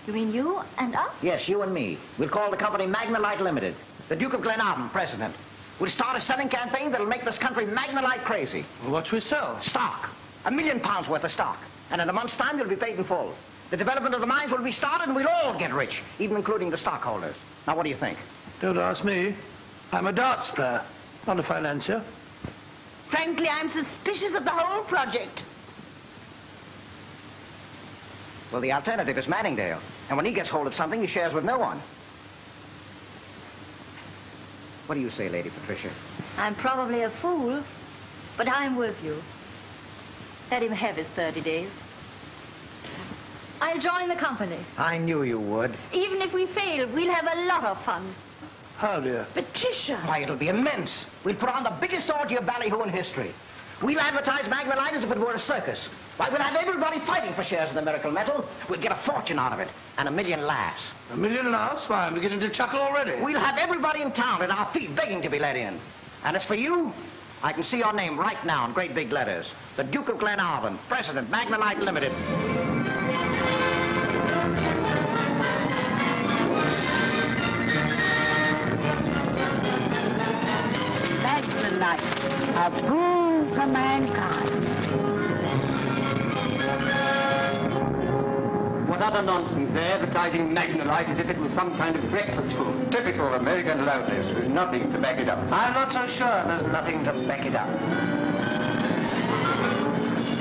You mean you and us? Yes, you and me. We'll call the company Magnolite Limited. The Duke of Glenarvan, president. We'll start a selling campaign that'll make this country Magnolite crazy. Well, what shall we sell? Stock. £1 million worth of stock. And in a month's time, you'll be paid in full. The development of the mines will be started, and we'll all get rich, even including the stockholders. Now, what do you think? Don't ask me. I'm a darts player, not a financier. Frankly, I'm suspicious of the whole project. Well, the alternative is Manningdale. And when he gets hold of something, he shares with no one. What do you say, Lady Patricia? I'm probably a fool, but I'm with you. Let him have his 30 days. I'll join the company. I knew you would. Even if we fail, we'll have a lot of fun. How, dear? Patricia! Why, it'll be immense. We'll put on the biggest orgy of ballyhoo in history. We'll advertise Magnolite as if it were a circus. Why, we'll have everybody fighting for shares of the miracle metal. We'll get a fortune out of it, and 1 million laughs. 1 million laughs? Why, I'm beginning to chuckle already. We'll have everybody in town at our feet begging to be let in. And as for you, I can see your name right now in great big letters. The Duke of Glenarvan, President, Magnolite Limited. Magnolite, a boon for mankind. What other nonsense? They're advertising Magnolite as if it was some kind of breakfast food. Typical American loudness with nothing to back it up. I'm not so sure there's nothing to back it up.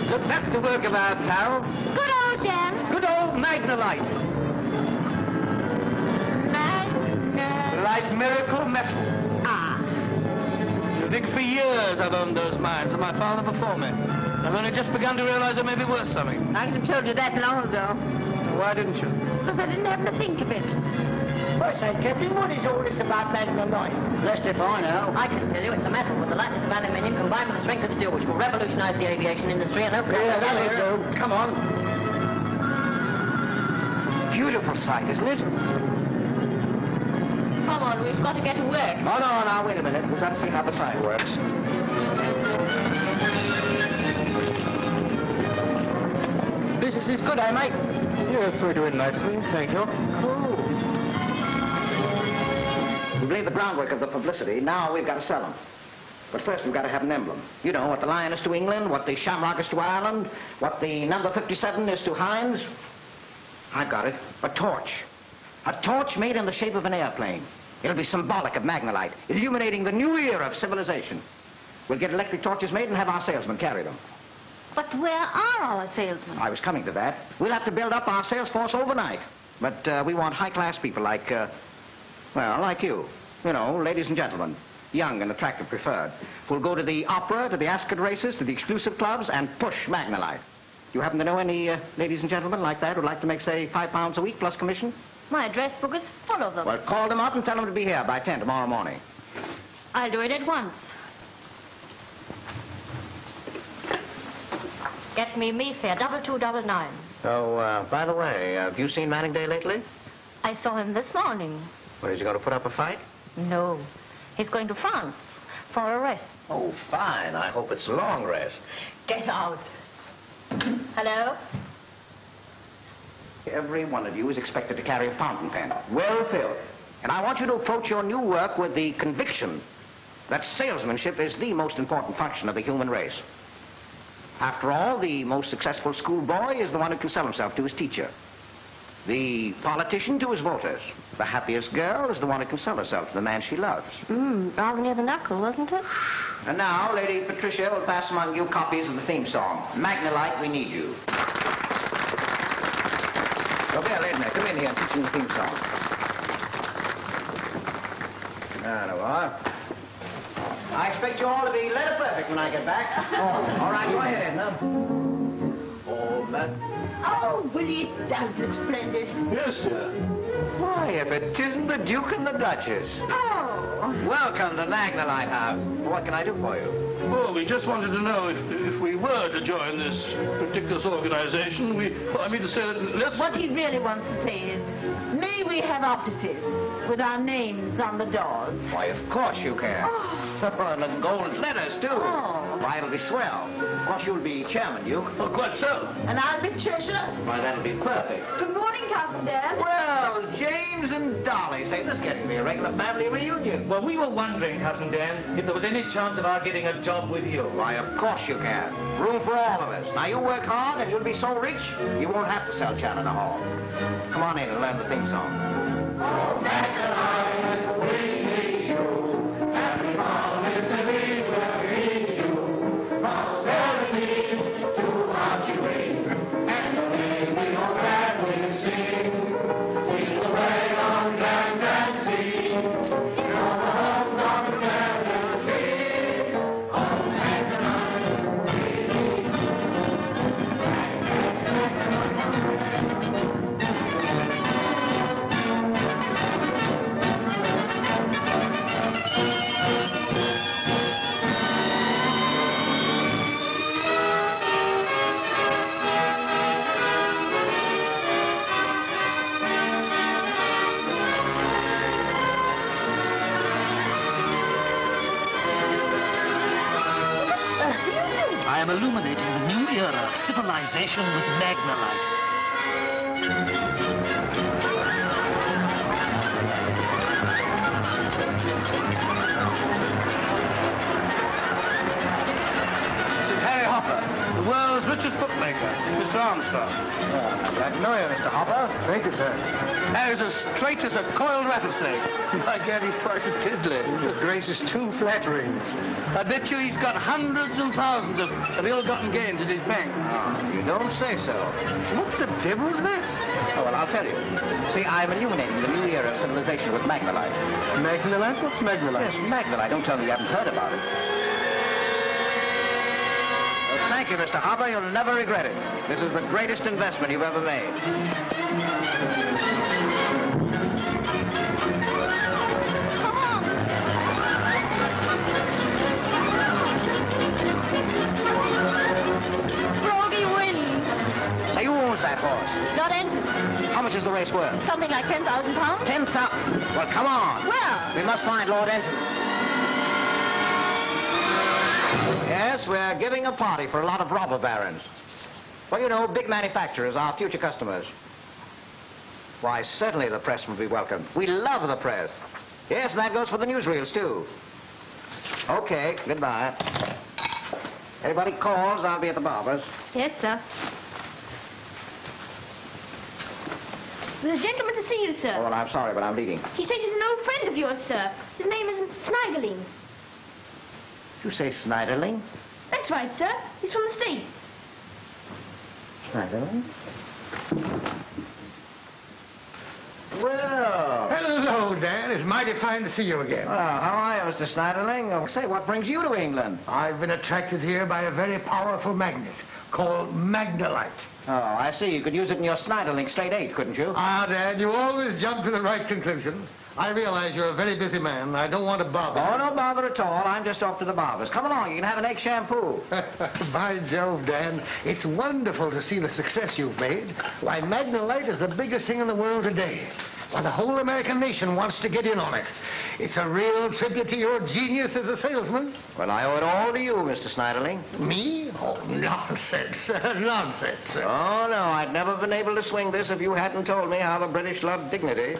Look, that's the work of our pal. Good old Dan. Good old Magnolite. Like miracle metal. Ah. I think for years I've owned those mines, and my father before me. I've only just begun to realize they may be worth something. I could have told you that long ago. Why didn't you? Because I didn't happen to think of it. Well, say, Captain, what is all this about Magnolite? Blessed if I know. I can tell you it's a metal with the lightness of aluminium combined with the strength of steel, which will revolutionize the aviation industry and open Yeah, up the that'll do. Come on. Beautiful sight, isn't it? Come on, we've got to get to work. Oh, no, now, wait a minute. We've got to see how the sign works. Business is good, eh, mate? Yes, we're doing nicely, thank you. Cool. We've laid the groundwork of the publicity. Now we've got to sell them. But first we've got to have an emblem. You know, what the lion is to England, what the shamrock is to Ireland, what the number 57 is to Heinz. I've got it. A torch. A torch made in the shape of an airplane. It'll be symbolic of Magnolite, illuminating the new era of civilization. We'll get electric torches made and have our salesmen carry them. But where are our salesmen? I was coming to that. We'll have to build up our sales force overnight. But we want high-class people like, well, like you. You know, ladies and gentlemen. Young and attractive preferred. Who'll go to the opera, to the Ascot races, to the exclusive clubs, and push Magnolite. You happen to know any ladies and gentlemen like that who'd like to make, say, £5 a week plus commission? My address book is full of them. Well, call them up and tell them to be here by 10 tomorrow morning. I'll do it at once. Get me Mayfair, 2299. Oh, by the way, have you seen Manning Day lately? I saw him this morning. Well, is he going to put up a fight? No. He's going to France for a rest. Oh, fine. I hope it's a long rest. Get out. Hello? Every one of you is expected to carry a fountain pen, well filled. And I want you to approach your new work with the conviction that salesmanship is the most important function of the human race. After all, the most successful schoolboy is the one who can sell himself to his teacher. The politician to his voters. The happiest girl is the one who can sell herself to the man she loves. Rather near the knuckle, wasn't it? And now, Lady Patricia will pass among you copies of the theme song. Magnolite, we need you. So there, lady, come in here and teach me the theme song. There you are. I expect you all to be letter perfect when I get back. Oh, all right, go ahead. Now. Oh, that. Oh, Willie, it does look splendid. Yes, sir. Why, if it isn't the Duke and the Duchess. Oh. Welcome to Magnolite House. What can I do for you? Well, we just wanted to know if we were to join this ridiculous organization, I mean to say that let's... What he really wants to say is, may we have offices with our names on the doors? Why, of course you can. And the gold letters, too. Oh. Why, it'll be swell. Of course, you'll be chairman, Duke. Oh, quite so. And I'll be treasurer. Why, that'll be perfect. Good morning, Cousin Dan. Well, James and Dolly, say, this is getting to be a regular family reunion. Well, we were wondering, Cousin Dan, if there was any chance of our getting a job with you. Why, of course you can. Room for all of us. Now, you work hard, and you'll be so rich, you won't have to sell Chandler Hall. Come on in and learn the theme song. Oh, Magnolite, we need you. Happy promise and we will need you. Prosperity to our children, and the day we all gladly sing. We will play on land and sea. You're the homes of the family tree. Oh, Magnolite, we need you. am illuminating the new era of civilization with Magnalite. This is Harry Hopper, the world's richest bookmaker, Mr. Armstrong. I'm glad to know you, Mr. Hopper. Thank you, sir. Harry's as straight as a coiled rattlesnake. My God, his price is piddly. His grace is too flattering. I bet you he's got hundreds and thousands of ill-gotten gains in his bank. Oh, you don't say so. What the devil's that? Oh, well, I'll tell you. See, I'm illuminating the new era of civilization with Magnalite. Magnalite? What's Magnalite? Yes, Magnalite. Don't tell me you haven't heard about it. Well, thank you, Mr. Hopper. You'll never regret it. This is the greatest investment you've ever made. Brody wins. Say, who owns that horse? Lord Enton. How much is the race worth? Something like 10,000 pounds. 10,000. Well, come on. Well. We must find Lord Enton. Yes, we're giving a party for a lot of robber barons. Well, you know, big manufacturers are future customers. Why, certainly the press will be welcome. We love the press. Yes, and that goes for the newsreels, too. Okay, goodbye. Anybody calls, I'll be at the barber's. Yes, sir. There's a gentleman to see you, sir. Oh, well, I'm sorry, but I'm leaving. He says he's an old friend of yours, sir. His name is Sniderling. You say Sniderling? That's right, sir. He's from the States. Sniderling? Well. Hello, Dan. It's mighty fine to see you again. Well, how are you, Mr. Sniderling? Oh, say, what brings you to England? I've been attracted here by a very powerful magnet called Magnalite. Oh, I see. You could use it in your Sniderling Straight 8, couldn't you? Ah, Dad, you always jump to the right conclusion. I realize you're a very busy man. I don't want to bother you. Oh, no bother at all. I'm just off to the barber's. Come along. You can have an egg shampoo. By Jove, Dan, it's wonderful to see the success you've made. Why, Magnalite is the biggest thing in the world today. Why, the whole American nation wants to get in on it. It's a real tribute to your genius as a salesman. Well, I owe it all to you, Mr. Sniderling. Me? Oh, nonsense. Nonsense. Oh, no. I'd never been able to swing this if you hadn't told me how the British love dignity.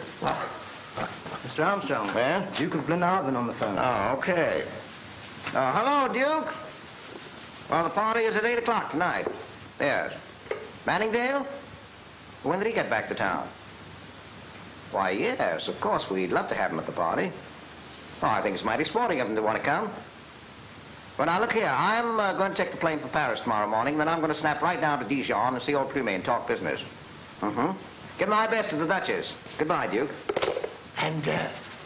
Mr. Armstrong. Yeah? Duke of Glenarvan on the phone. Oh, okay. Hello, Duke. Well, the party is at 8 o'clock tonight. Yes. Manningdale? When did he get back to town? Why, yes, of course, we'd love to have him at the party. Oh, I think it's mighty sporting of him to want to come. Well, now, look here. I'm going to take the plane for Paris tomorrow morning, then I'm going to snap right down to Dijon and see old Plumet and talk business. Mm-hmm. Give my best to the Duchess. Goodbye, Duke. And,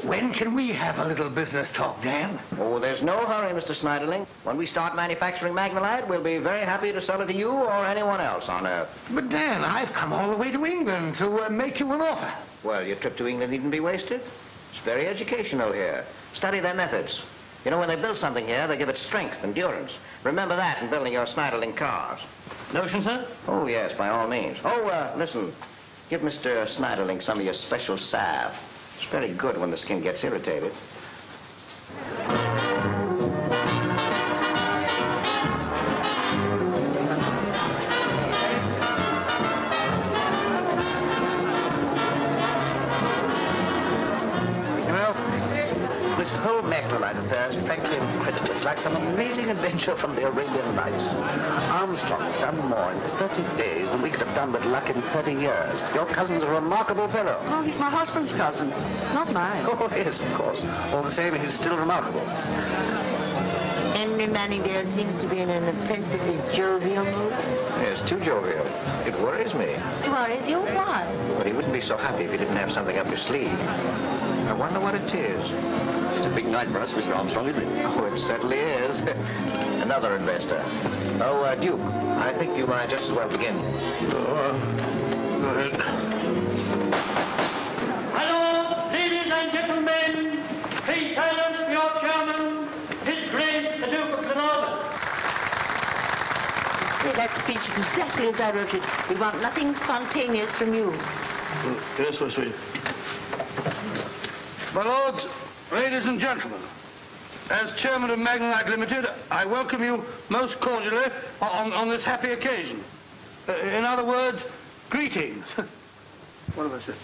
when can we have a little business talk, Dan? Oh, there's no hurry, Mr. Sniderling. When we start manufacturing Magnalite, we'll be very happy to sell it to you or anyone else on Earth. But, Dan, I've come all the way to England to make you an offer. Well, your trip to England needn't be wasted. It's very educational here. Study their methods. You know, when they build something here, they give it strength, endurance. Remember that in building your Sniderling cars. Notion, sir? Oh, yes, by all means. Oh, listen. Give Mr. Sniderling some of your special salve. It's very good when the skin gets irritated. This whole Magnalite affair is frankly incredible. It's like some amazing adventure from the Arabian Nights. Armstrong's done more in 30 days than we could have done with luck in 30 years. Your cousin's a remarkable fellow. Oh, he's my husband's cousin, not mine. Oh, yes, of course. All the same, he's still remarkable. Henry Manningdale seems to be in an offensively jovial mood. Yes, too jovial. It worries me. Worries you? Why? But he wouldn't be so happy if he didn't have something up his sleeve. I wonder what it is. It's a big night for us, Mr. Armstrong, isn't it? Oh, it certainly is. Another investor. Oh, Duke, I think you might just as well begin. Go ahead. Hello, ladies and gentlemen. Please silence for your chairman, His Grace the Duke of Glenarvan. Say that speech exactly as I wrote it. We want nothing spontaneous from you. Yes, I see. My lords, ladies and gentlemen, as chairman of Magnolite Limited, I welcome you most cordially on this happy occasion. In other words, greetings. What have I said?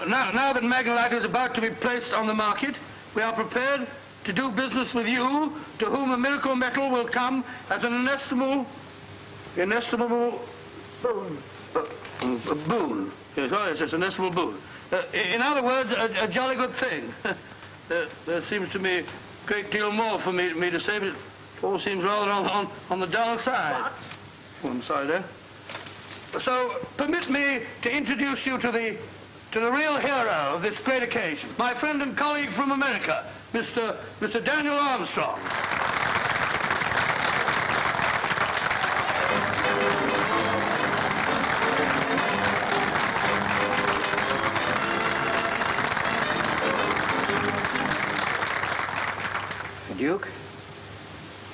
Now that Magnolite is about to be placed on the market, we are prepared to do business with you, to whom a miracle metal will come as an inestimable boon. Boon. Yes, it's an inestimable boon. In other words, a jolly good thing. There seems to me a great deal more for me to say, but it all seems rather on the dull side. What? Oh, I'm sorry there. So, permit me to introduce you to the real hero of this great occasion, my friend and colleague from America, Mr. Daniel Armstrong. Duke,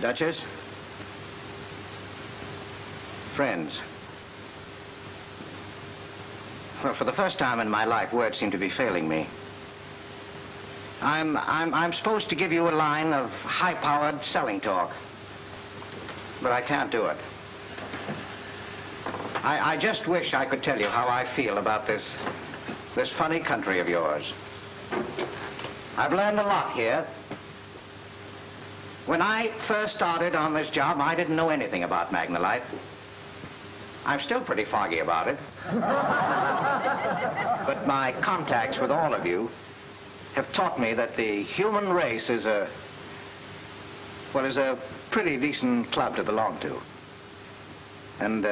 Duchess, friends. Well, for the first time in my life, words seem to be failing me. I'm supposed to give you a line of high-powered selling talk, but I can't do it. I just wish I could tell you how I feel about this funny country of yours. I've learned a lot here. When I first started on this job, I didn't know anything about Magnolite. I'm still pretty foggy about it. But my contacts with all of you have taught me that the human race is a pretty decent club to belong to. And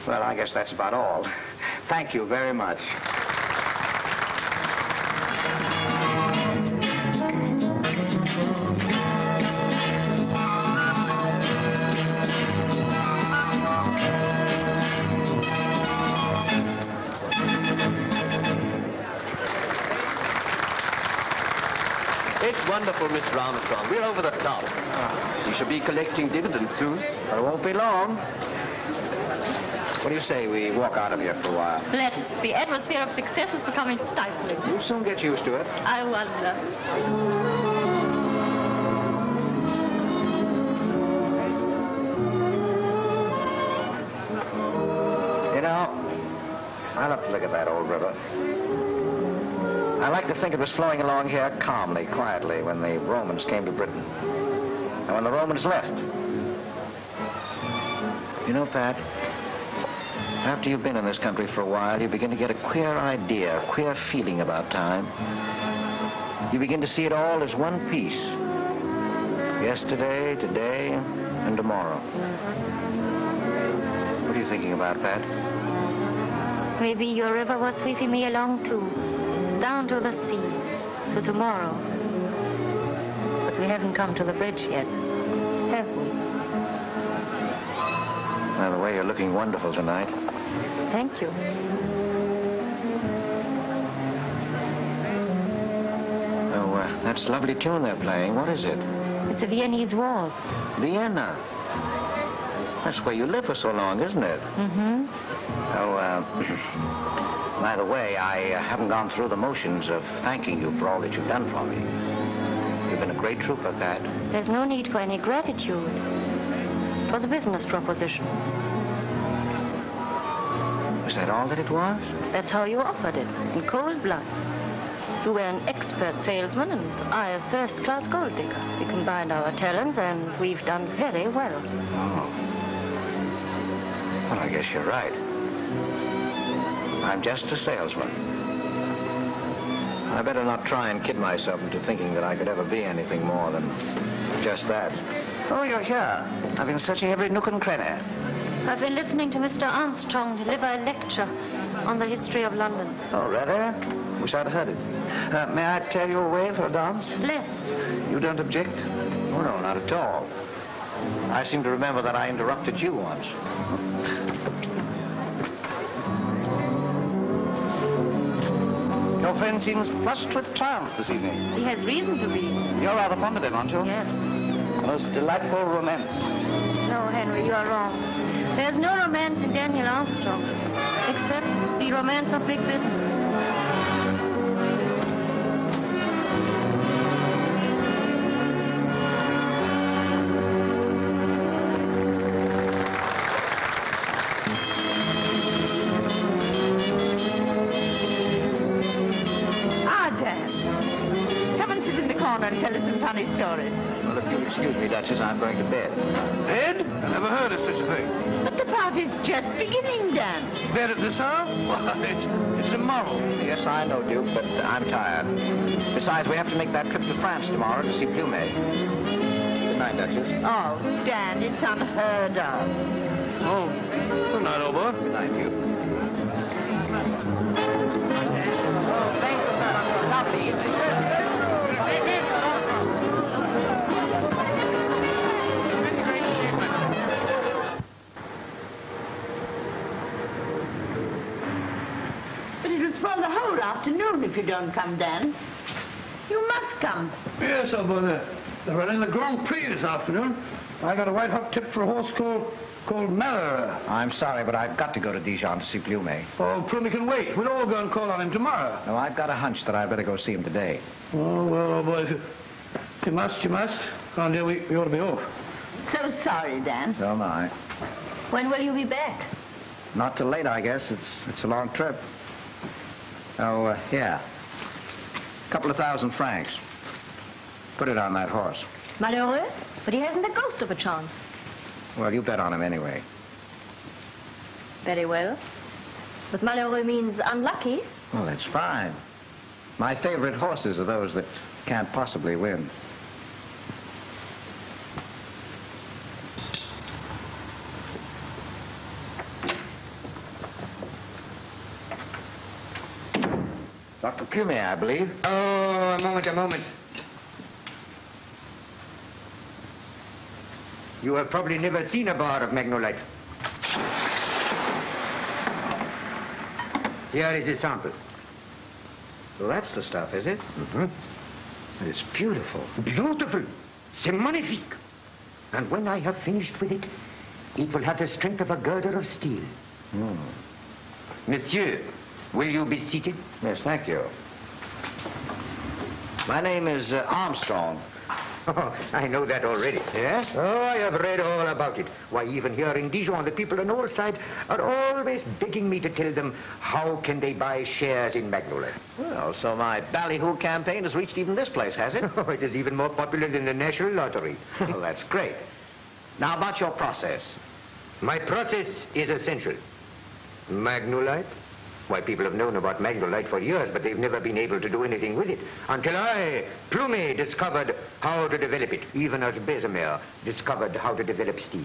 well, I guess that's about all. Thank you very much. It's wonderful, Mr. Armstrong. We're over the top. We shall be collecting dividends soon. But it won't be long. What do you say we walk out of here for a while? Let's. The atmosphere of success is becoming stifling. You'll soon get used to it. I wonder. You know, I love to look at that old river. I like to think it was flowing along here calmly, quietly, when the Romans came to Britain. And when the Romans left. You know, Pat, after you've been in this country for a while, you begin to get a queer idea, a queer feeling about time. You begin to see it all as one piece. Yesterday, today, and tomorrow. What are you thinking about, Pat? Maybe your river was sweeping me along, too. Down to the sea, to tomorrow. But we haven't come to the bridge yet, have we? By the way, you're looking wonderful tonight. Thank you. Oh, that's a lovely tune they're playing. What is it? It's a Viennese waltz. Vienna. That's where you lived for so long, isn't it? Mm-hmm. Oh, by the way, I haven't gone through the motions of thanking you for all that you've done for me. You've been a great trooper, Pat. There's no need for any gratitude. It was a business proposition. Was that all that it was? That's how you offered it, in cold blood. You were an expert salesman, and I a first-class gold digger. We combined our talents, and we've done very well. Oh. Well, I guess you're right. I'm just a salesman. I better not try and kid myself into thinking that I could ever be anything more than just that. Oh, you're here. I've been searching every nook and cranny. I've been listening to Mr. Armstrong deliver a lecture on the history of London. Oh, rather? Wish I'd heard it. May I tell you a way for a dance? Let's. You don't object? Oh, no, not at all. I seem to remember that I interrupted you once. Your friend seems flushed with triumph this evening. He has reason to be. You're rather fond of him, aren't you? Yes. A most delightful romance. No, Henry, you are wrong. There's no romance in Daniel Armstrong, except the romance of big business. and tell us some funny stories. Well, if you'll excuse me, Duchess, I'm going to bed. Bed? I never heard of such a thing. But the party's just beginning, Dan. Bed at this hour? Why, it's immoral. Yes, I know, Duke, but I'm tired. Besides, we have to make that trip to France tomorrow to see Plumet. Good night, Duchess. Oh, Dan, it's unheard of. Oh, good night, old boy. Good night, Duke. Oh, thank you, sir. Lovely evening. But it'll spoil the whole afternoon if you don't come, Dan. You must come. Yes, old boy. They're running the Grand Prix this afternoon. I got a white hot tip for a horse called Malheur. I'm sorry, but I've got to go to Dijon to see Plumet. Oh, Plumet can wait. We'll all go and call on him tomorrow. No, I've got a hunch that I'd better go see him today. Oh, well, old boy, if you must, you must. Can't dear, we ought to be off. So sorry, Dan. So am I. When will you be back? Not till late, I guess. It's a long trip. Oh, yeah. A couple of $1,000 Put it on that horse. Malheureux? But he hasn't the ghost of a chance. Well, you bet on him anyway. Very well. But malheureux means unlucky. Well, that's fine. My favorite horses are those that can't possibly win. Dr. Plumet, I believe. Oh, a moment. You have probably never seen a bar of Magnolite. Here is a sample. Well, that's the stuff, is it? Mm-hmm. It's beautiful. Beautiful. C'est magnifique. And when I have finished with it, it will have the strength of a girder of steel. Monsieur, will you be seated? Yes, thank you. My name is Armstrong. Oh, I know that already. Yes? Oh, I have read all about it. Why, even here in Dijon, the people on all sides are always begging me to tell them how can they buy shares in Magnolite. Well, so my ballyhoo campaign has reached even this place, has it? Oh, it is even more popular than the National Lottery. Well, that's great. Now, about your process. My process is essential. Magnolite? Why, people have known about Magnolite for years, but they've never been able to do anything with it. Until I, Plumet, discovered how to develop it, even as Bessemer discovered how to develop steel.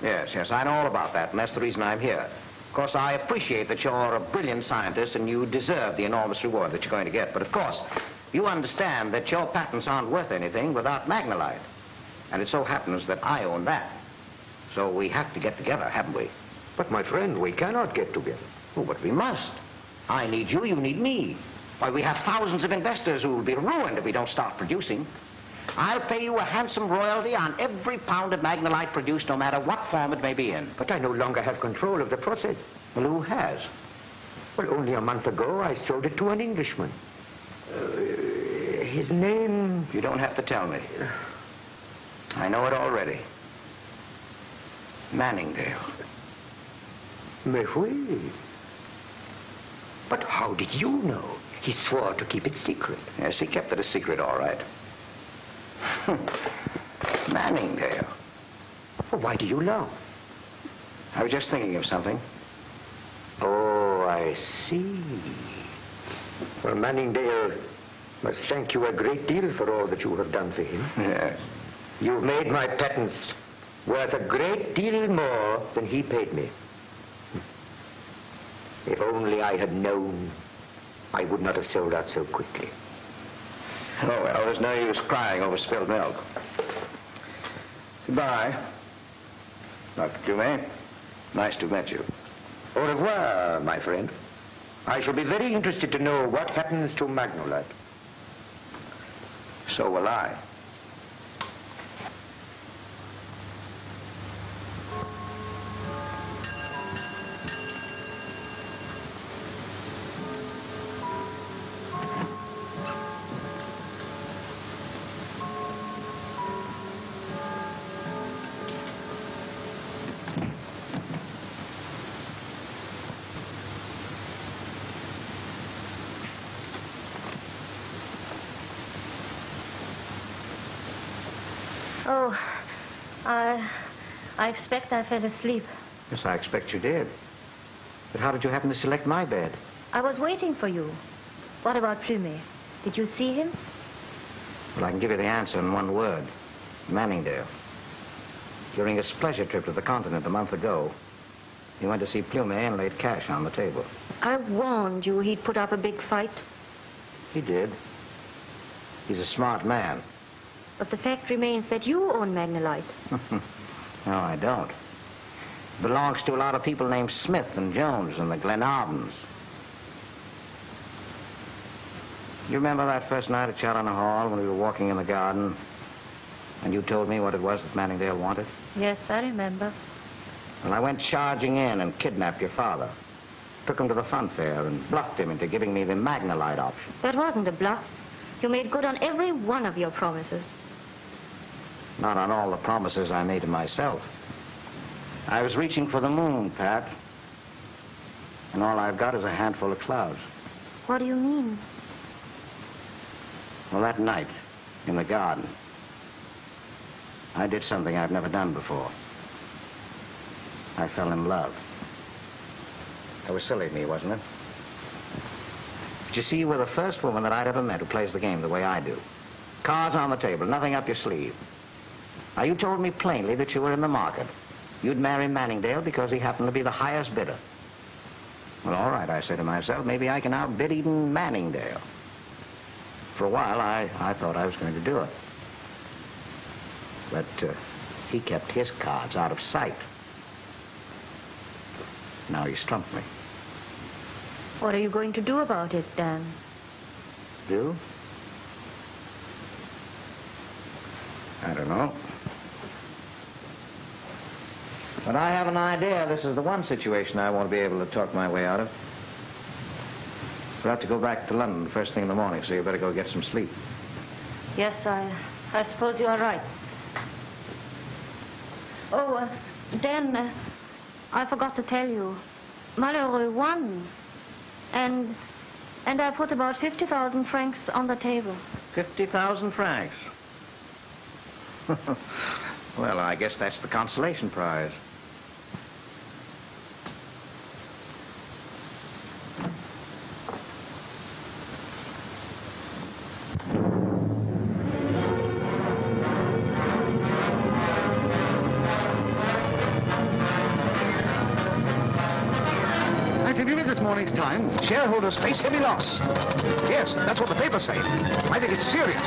Yes, I know all about that, and that's the reason I'm here. Of course, I appreciate that you're a brilliant scientist and you deserve the enormous reward that you're going to get. But, of course, you understand that your patents aren't worth anything without Magnolite. And it so happens that I own that. So we have to get together, haven't we? But, my friend, we cannot get together. Oh, but we must. I need you, you need me. Why, we have thousands of investors who will be ruined if we don't start producing. I'll pay you a handsome royalty on every pound of Magnolite produced, no matter what form it may be in. But I no longer have control of the process. Well, who has? Well, only a month ago, I sold it to an Englishman. His name... You don't have to tell me. I know it already. Manningdale. Mais oui. But how did you know? He swore to keep it secret. Yes, he kept it a secret, all right. Manningdale. Well, why do you laugh? I was just thinking of something. Oh, I see. Well, Manningdale must thank you a great deal for all that you have done for him. Yes. You've made my patents worth a great deal more than he paid me. If only I had known, I would not have sold out so quickly. Oh, well, there's no use crying over spilled milk. Goodbye, Dr. Plumet. Nice to meet you. Au revoir, my friend. I shall be very interested to know what happens to Magnolite. So will I. Oh, I expect I fell asleep. Yes, I expect you did. But how did you happen to select my bed? I was waiting for you. What about Plumet? Did you see him? Well, I can give you the answer in one word. Manningdale. During his pleasure trip to the continent a month ago, he went to see Plumet and laid cash on the table. I warned you he'd put up a big fight. He did. He's a smart man. But the fact remains that you own Magnolite. No, I don't. It belongs to a lot of people named Smith and Jones and the Glenardens. You remember that first night at Challoner Hall when we were walking in the garden and you told me what it was that Manningdale wanted? Yes, I remember. Well, I went charging in and kidnapped your father. Took him to the fun fair and bluffed him into giving me the Magnolite option. That wasn't a bluff. You made good on every one of your promises. Not on all the promises I made to myself. I was reaching for the moon, Pat. And all I've got is a handful of clouds. What do you mean? Well, that night, in the garden, I did something I've never done before. I fell in love. That was silly of me, wasn't it? But you see, you were the first woman that I'd ever met who plays the game the way I do. Cards on the table, nothing up your sleeve. Now, you told me plainly that you were in the market. You'd marry Manningdale because he happened to be the highest bidder. Well, all right, I said to myself, maybe I can outbid even Manningdale. For a while, I thought I was going to do it. But he kept his cards out of sight. Now he's trumped me. What are you going to do about it, Dan? Do? I don't know. But I have an idea. This is the one situation I won't be able to talk my way out of. We'll have to go back to London first thing in the morning, so you better go get some sleep. Yes, I suppose you are right. Oh, Dan, I forgot to tell you. Malheureux won. And I put about 50,000 francs on the table. 50,000 francs? Well, I guess that's the consolation prize. Have you read this morning's Times? Shareholders face heavy loss. Yes, that's what the papers say. I think it's serious.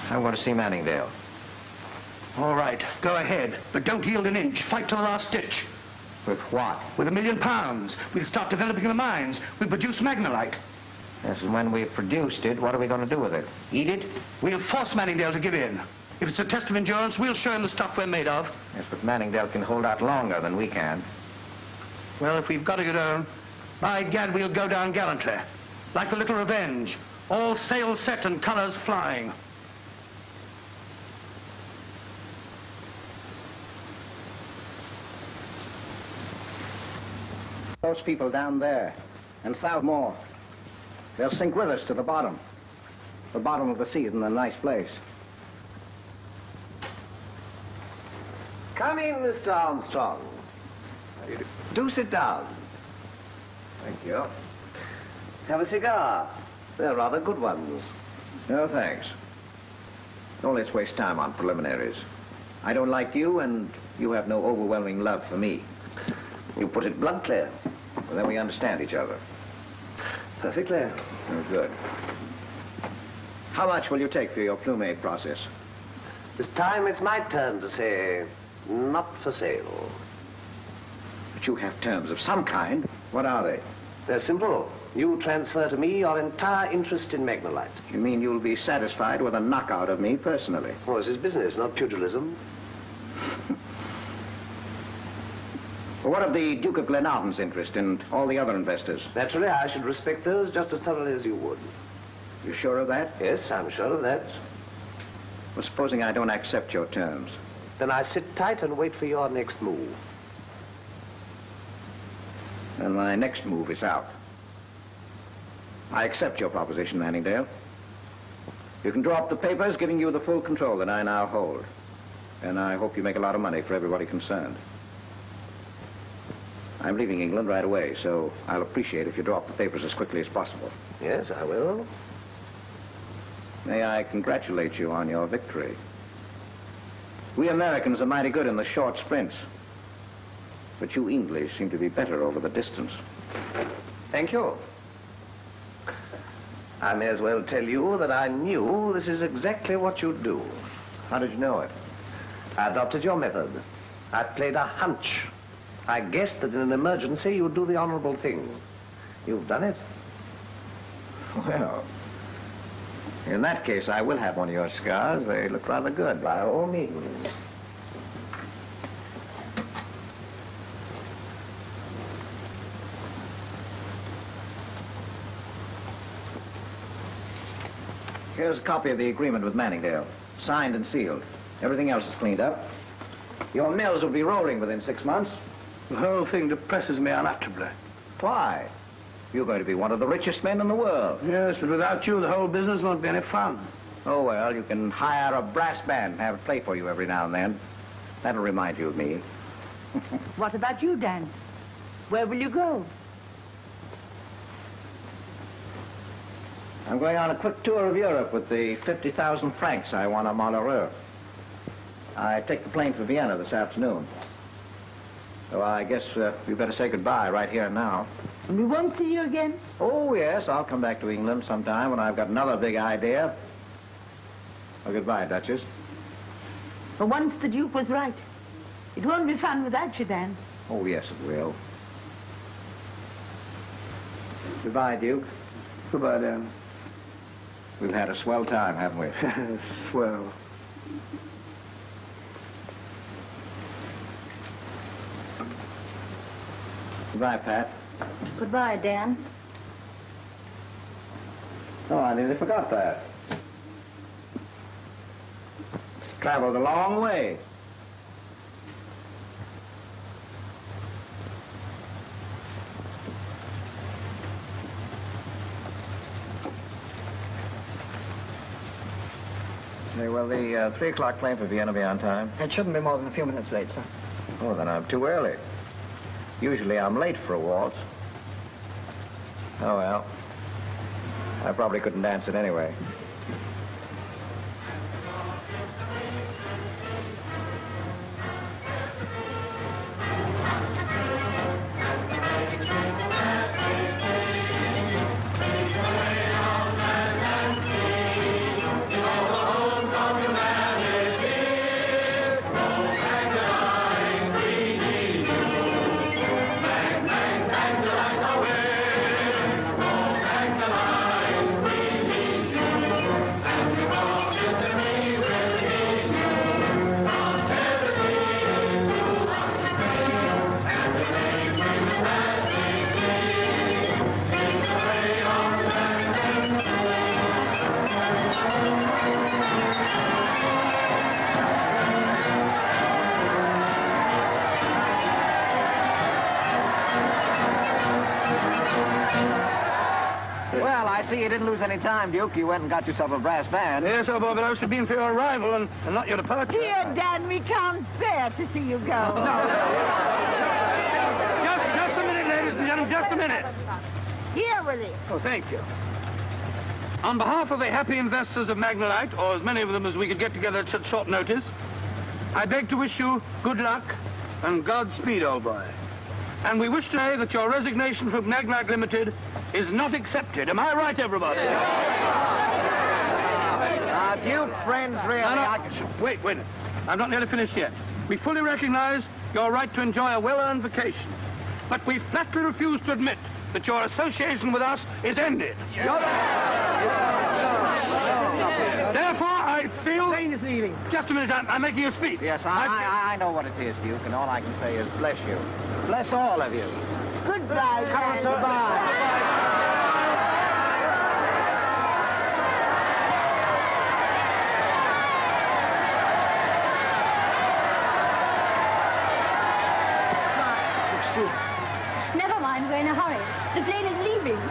I want to see Manningdale. All right, go ahead. But don't yield an inch. Fight to the last ditch. With what? With £1 million. We'll start developing the mines. We'll produce Magnolite. Yes, and when we've produced it, what are we going to do with it? Eat it? We'll force Manningdale to give in. If it's a test of endurance, we'll show him the stuff we're made of. Yes, but Manningdale can hold out longer than we can. Well, if we've got to go down, by gad, we'll go down gallantly. Like the Little Revenge. All sails set and colors flying. Those people down there, and south more, they'll sink with us to the bottom. The bottom of the sea isn't a nice place. Come in, Mr. Armstrong. Do sit down. Thank you. Have a cigar. They're rather good ones. No, thanks. Don't let's waste time on preliminaries. I don't like you, and you have no overwhelming love for me. You put it bluntly. Well, then we understand each other. Perfectly. Oh, good. How much will you take for your plumade process? This time it's my turn to say, not for sale. But you have terms of some kind. What are they? They're simple. You transfer to me your entire interest in Magnolite. You mean you'll be satisfied with a knockout of me personally? Well, this is business, not pugilism. Well, what of the Duke of Glenarvan's interest and all the other investors? Naturally, I should respect those just as thoroughly as you would. You sure of that? Yes, I'm sure of that. Well, supposing I don't accept your terms. Then I sit tight and wait for your next move. And my next move is out. I accept your proposition, Manningdale. You can draw up the papers giving you the full control that I now hold. And I hope you make a lot of money for everybody concerned. I'm leaving England right away, so I'll appreciate if you draw up the papers as quickly as possible. Yes, I will. May I congratulate you on your victory. We Americans are mighty good in the short sprints. But you English seem to be better over the distance. Thank you. I may as well tell you that I knew this is exactly what you'd do. How did you know it? I adopted your method. I played a hunch. I guessed that in an emergency you'd do the honorable thing. You've done it. Well, in that case, I will have one of your cigars. They look rather good. By all means. Here's a copy of the agreement with Manningdale. Signed and sealed. Everything else is cleaned up. Your mills will be rolling within 6 months. The whole thing depresses me unutterably. Why? You're going to be one of the richest men in the world. Yes, but without you, the whole business won't be any fun. Oh, well, you can hire a brass band and have it play for you every now and then. That'll remind you of me. What about you, Dan? Where will you go? I'm going on a quick tour of Europe with the 50,000 francs I won on Malheureux. I take the plane for Vienna this afternoon. So I guess we better say goodbye right here and now. And we won't see you again? Oh, yes, I'll come back to England sometime when I've got another big idea. Well, goodbye, Duchess. For once, the Duke was right. It won't be fun without you, Dan. Oh, yes, it will. Goodbye, Duke. Goodbye, Dan. We've had a swell time, haven't we? Swell. Goodbye, Pat. Goodbye, Dan. Oh, I nearly forgot that. It's traveled a long way. Okay, well, the 3 o'clock plane for Vienna be on time? It shouldn't be more than a few minutes late, sir. Oh, then I'm too early. Usually I'm late for a waltz. Oh, well. I probably couldn't dance it anyway. You didn't lose any time, Duke. You went and got yourself a brass band. Yes, oh, boy, but I was to be in for your arrival and not your departure. Dear Dan, we can't bear to see you go. No. Just a minute, ladies and gentlemen, just a minute. Here with it. Oh, thank you. On behalf of the happy investors of Magnolite, or as many of them as we could get together at such short notice, I beg to wish you good luck and Godspeed, old boy. And we wish to say that your resignation from Magnolite Limited is not accepted. Am I right, everybody? Yeah. Duke, friends, really. Wait. I'm not nearly finished yet. We fully recognize your right to enjoy a well-earned vacation. But we flatly refuse to admit that your association with us is ended. Therefore, I feel... Train is leaving. Just a minute, I'm making a speech. Yes, I know what it is, Duke, and all I can say is bless you. Bless all of you. Goodbye, Come on, Goodbye. Never mind, we're in a hurry. The plane is leaving.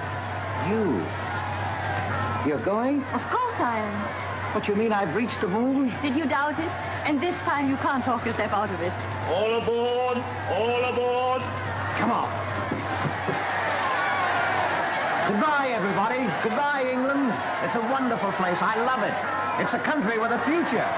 You're going? Of course I am. What, you mean I've reached the moon? Did you doubt it? And this time you can't talk yourself out of it. All aboard! All aboard! Come on. Goodbye, everybody. Goodbye, England. It's a wonderful place. I love it. It's a country with a future.